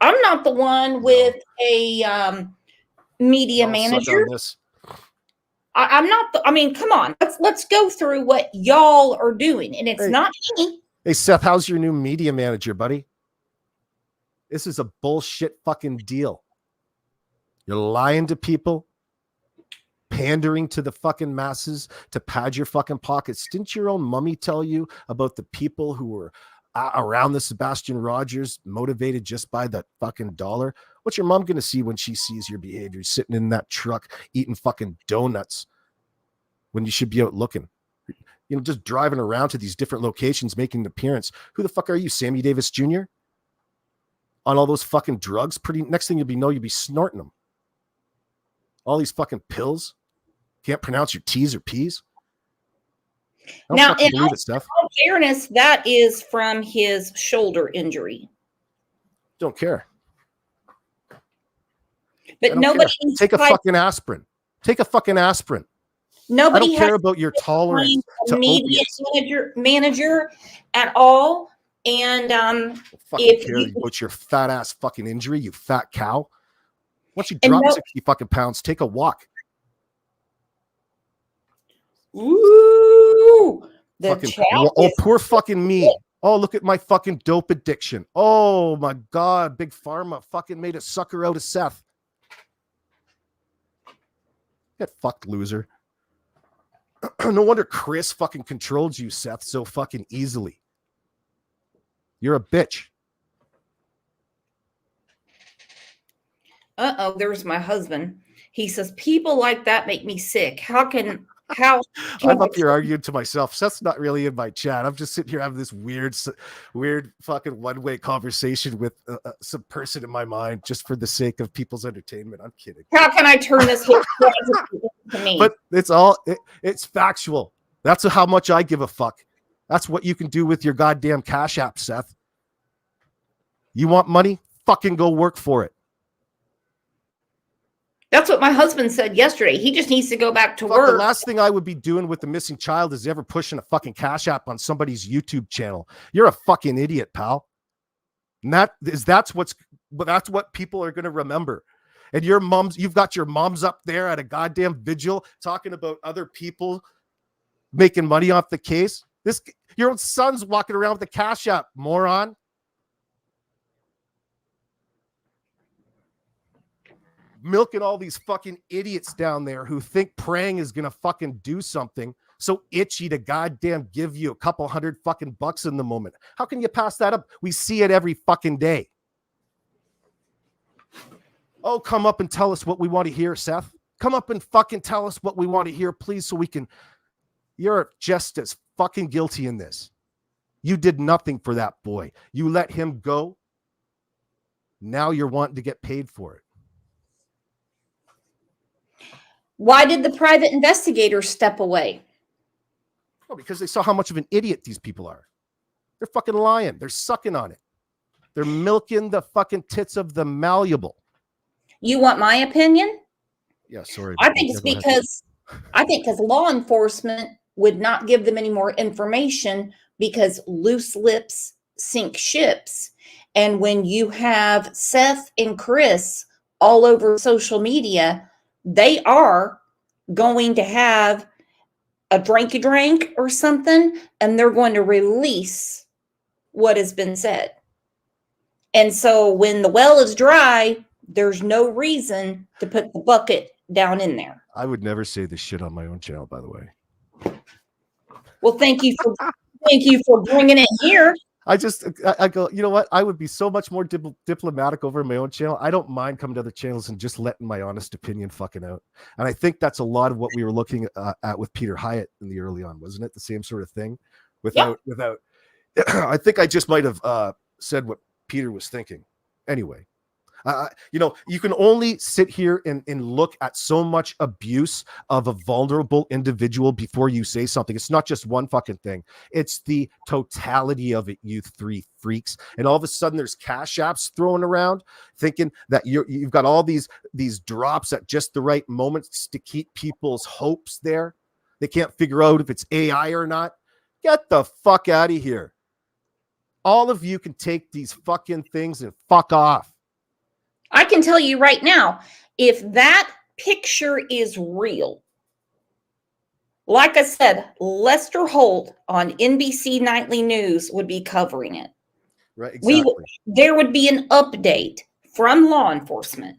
A: I'm not the one with a media manager. I'm not. Come on. Let's go through what y'all are doing, and it's not me.
B: Hey, Seth, how's your new media manager, buddy? This is a bullshit fucking deal. You're lying to people, pandering to the fucking masses to pad your fucking pockets. Didn't your own mummy tell you about the people who were around the Sebastian Rogers motivated just by that fucking dollar? What's your mom going to see when she sees your behavior sitting in that truck eating fucking donuts when you should be out looking? Just driving around to these different locations, making an appearance. Who the fuck are you, Sammy Davis Jr.? On all those fucking drugs? Next thing you'll be snorting them. All these fucking pills. Can't pronounce your T's or P's.
A: Now, in all fairness, that is from his shoulder injury.
B: Don't care.
A: But nobody
B: take a fucking aspirin. Take a fucking aspirin.
A: Nobody
B: I don't care about your tolerance to
A: media manager at all. And
B: fucking care about your fat ass fucking injury, you fat cow. Once you
A: And
B: drop
A: no-
B: 60 fucking pounds, take a walk.
A: Ooh, the chat
B: Oh,
A: is
B: poor fucking me. Oh, look at my fucking dope addiction. Oh my God, Big Pharma fucking made a sucker out of Seth. Get fucked, loser. No wonder Chris fucking controlled you, Seth, so fucking easily. You're a bitch.
A: there's my husband. He says, people like that make me sick. How can
B: I'm up here arguing to myself. Seth's not really in my chat. I'm just sitting here having this weird fucking one-way conversation with some person in my mind just for the sake of people's entertainment. I'm kidding.
A: how can I turn this whole tragedy to me?
B: But it's factual. That's how much I give a fuck. That's what you can do with your goddamn Cash App, Seth. You want money? Fucking go work for it.
A: That's what my husband said yesterday. He just needs to go back to
B: Fuck,
A: work.
B: the last thing I would be doing with the missing child is ever pushing a fucking Cash App on somebody's YouTube channel. You're a fucking idiot, pal. And that's what people are going to remember. And you've got your moms up there at a goddamn vigil talking about other people making money off the case. Your own son's walking around with a Cash App, moron. Milking all these fucking idiots down there who think praying is going to fucking do something so itchy to goddamn give you a couple $100 fucking bucks in the moment. How can you pass that up? We see it every fucking day. Oh, come up and tell us what we want to hear, Seth. Come up and fucking tell us what we want to hear, please, so we can. You're just as fucking guilty in this. You did nothing for that boy. You let him go. Now you're wanting to get paid for it.
A: Why did the private investigators step away?
B: Well, because they saw how much of an idiot these people are. They're fucking lying. They're sucking on it. They're milking the fucking tits of the malleable.
A: You want my opinion?
B: Yeah, sorry.
A: I think it's because law enforcement would not give them any more information because loose lips sink ships. And when you have Seth and Chris all over social media, they are going to have a drink or something, and they're going to release what has been said. And so when the well is dry, there's no reason to put the bucket down in there.
B: I would never say this shit on my own channel, by the way.
A: Well, thank you for bringing it here.
B: I go, you know what? I would be so much more diplomatic over my own channel. I don't mind coming to other channels and just letting my honest opinion fucking out. And I think that's a lot of what we were looking at with Peter Hyatt in the early on, wasn't it? The same sort of thing without, I think I just might've said what Peter was thinking anyway. You can only sit here and look at so much abuse of a vulnerable individual before you say something. It's not just one fucking thing. It's the totality of it, you three freaks. And all of a sudden there's Cash Apps thrown around thinking that you've got all these drops at just the right moments to keep people's hopes there. They can't figure out if it's AI or not. Get the fuck out of here. All of you can take these fucking things and fuck off.
A: I can tell you right now, if that picture is real, like I said, Lester Holt on NBC Nightly News would be covering it.
B: Right, exactly.
A: There would be an update from law enforcement.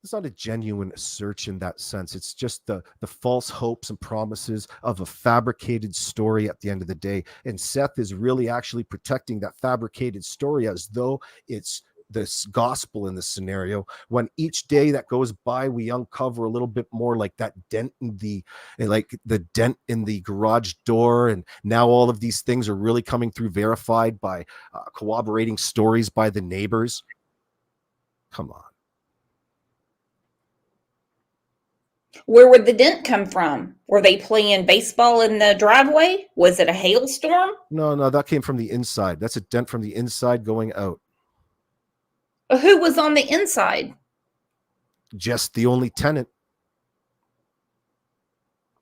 B: It's not a genuine search in that sense. It's just the false hopes and promises of a fabricated story at the end of the day. And Seth is really actually protecting that fabricated story as though it's this gospel in this scenario, when each day that goes by we uncover a little bit more, like that dent in the garage door, and now all of these things are really coming through, verified by corroborating stories by the neighbors. Come on.
A: Where would the dent come from? Were they playing baseball in the driveway? Was it a hailstorm?
B: No, that came from the inside. That's a dent from the inside going out.
A: Who was on the inside?
B: Just the only tenant.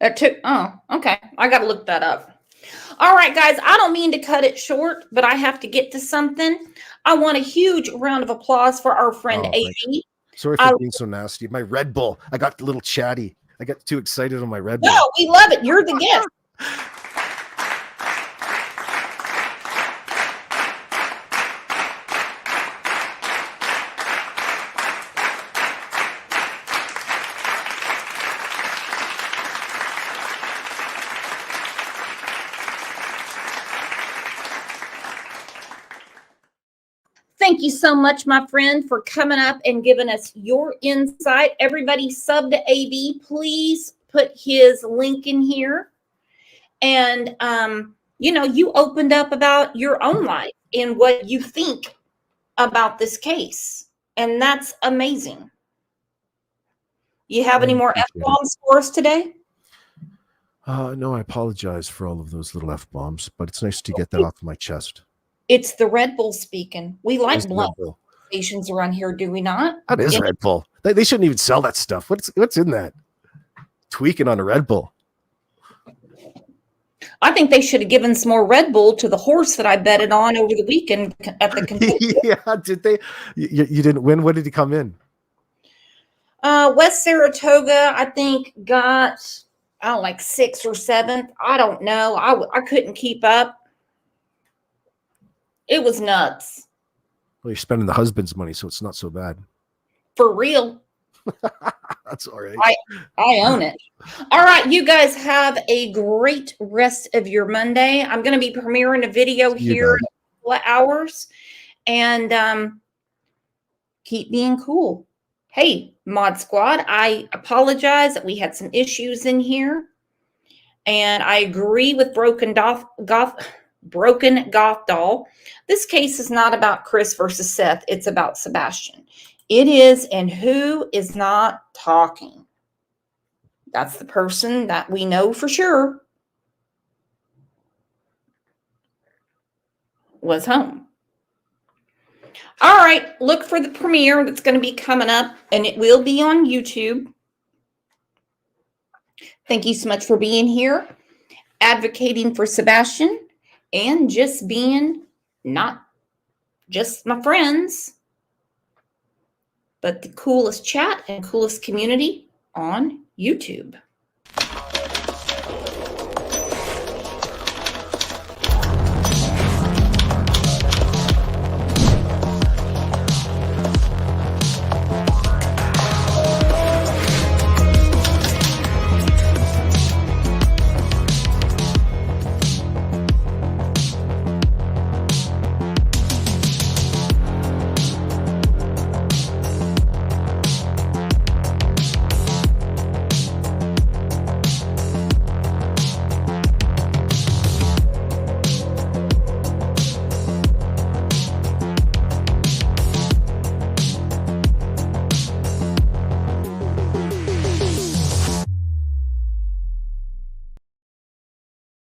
A: Okay. I got to look that up. All right, guys, I don't mean to cut it short, but I have to get to something. I want a huge round of applause for our friend AB.
B: Sorry for being so nasty. My Red Bull. I got a little chatty. I got too excited on my Red Bull.
A: No, we love it. You're the guest. Thank you so much, my friend, for coming up and giving us your insight. Everybody sub to AB. Please put his link in here. And, you opened up about your own life and what you think about this case. And that's amazing. You have any more F-bombs for us today?
B: No, I apologize for all of those little F-bombs, but it's nice to get that off my chest.
A: It's the Red Bull speaking. We like
B: It's
A: blunt
B: Red Bull.
A: stations around here, do we not?
B: That is Red Bull. They shouldn't even sell that stuff. What's in that? Tweaking on a Red Bull.
A: I think they should have given some more Red Bull to the horse that I betted on over the weekend at the Kentucky.
B: Yeah, did they? You didn't win. What did he come in?
A: West Saratoga, I think, got, like 6th or 7th. I don't know. I couldn't keep up. It was nuts.
B: Well, you're spending the husband's money, so it's not so bad.
A: For real.
B: That's all right.
A: I own it. All right, you guys have a great rest of your Monday. I'm going to be premiering a video here in a couple of hours. And keep being cool. Hey, Mod Squad, I apologize that we had some issues in here. And I agree with Broken Goth Doll. This case is not about Chris versus Seth. It's about Sebastian. It is, and who is not talking? That's the person that we know for sure was home. All right, look for the premiere that's going to be coming up, and it will be on YouTube. Thank you so much for being here, advocating for Sebastian, and just being not just my friends, but the coolest chat and coolest community on YouTube.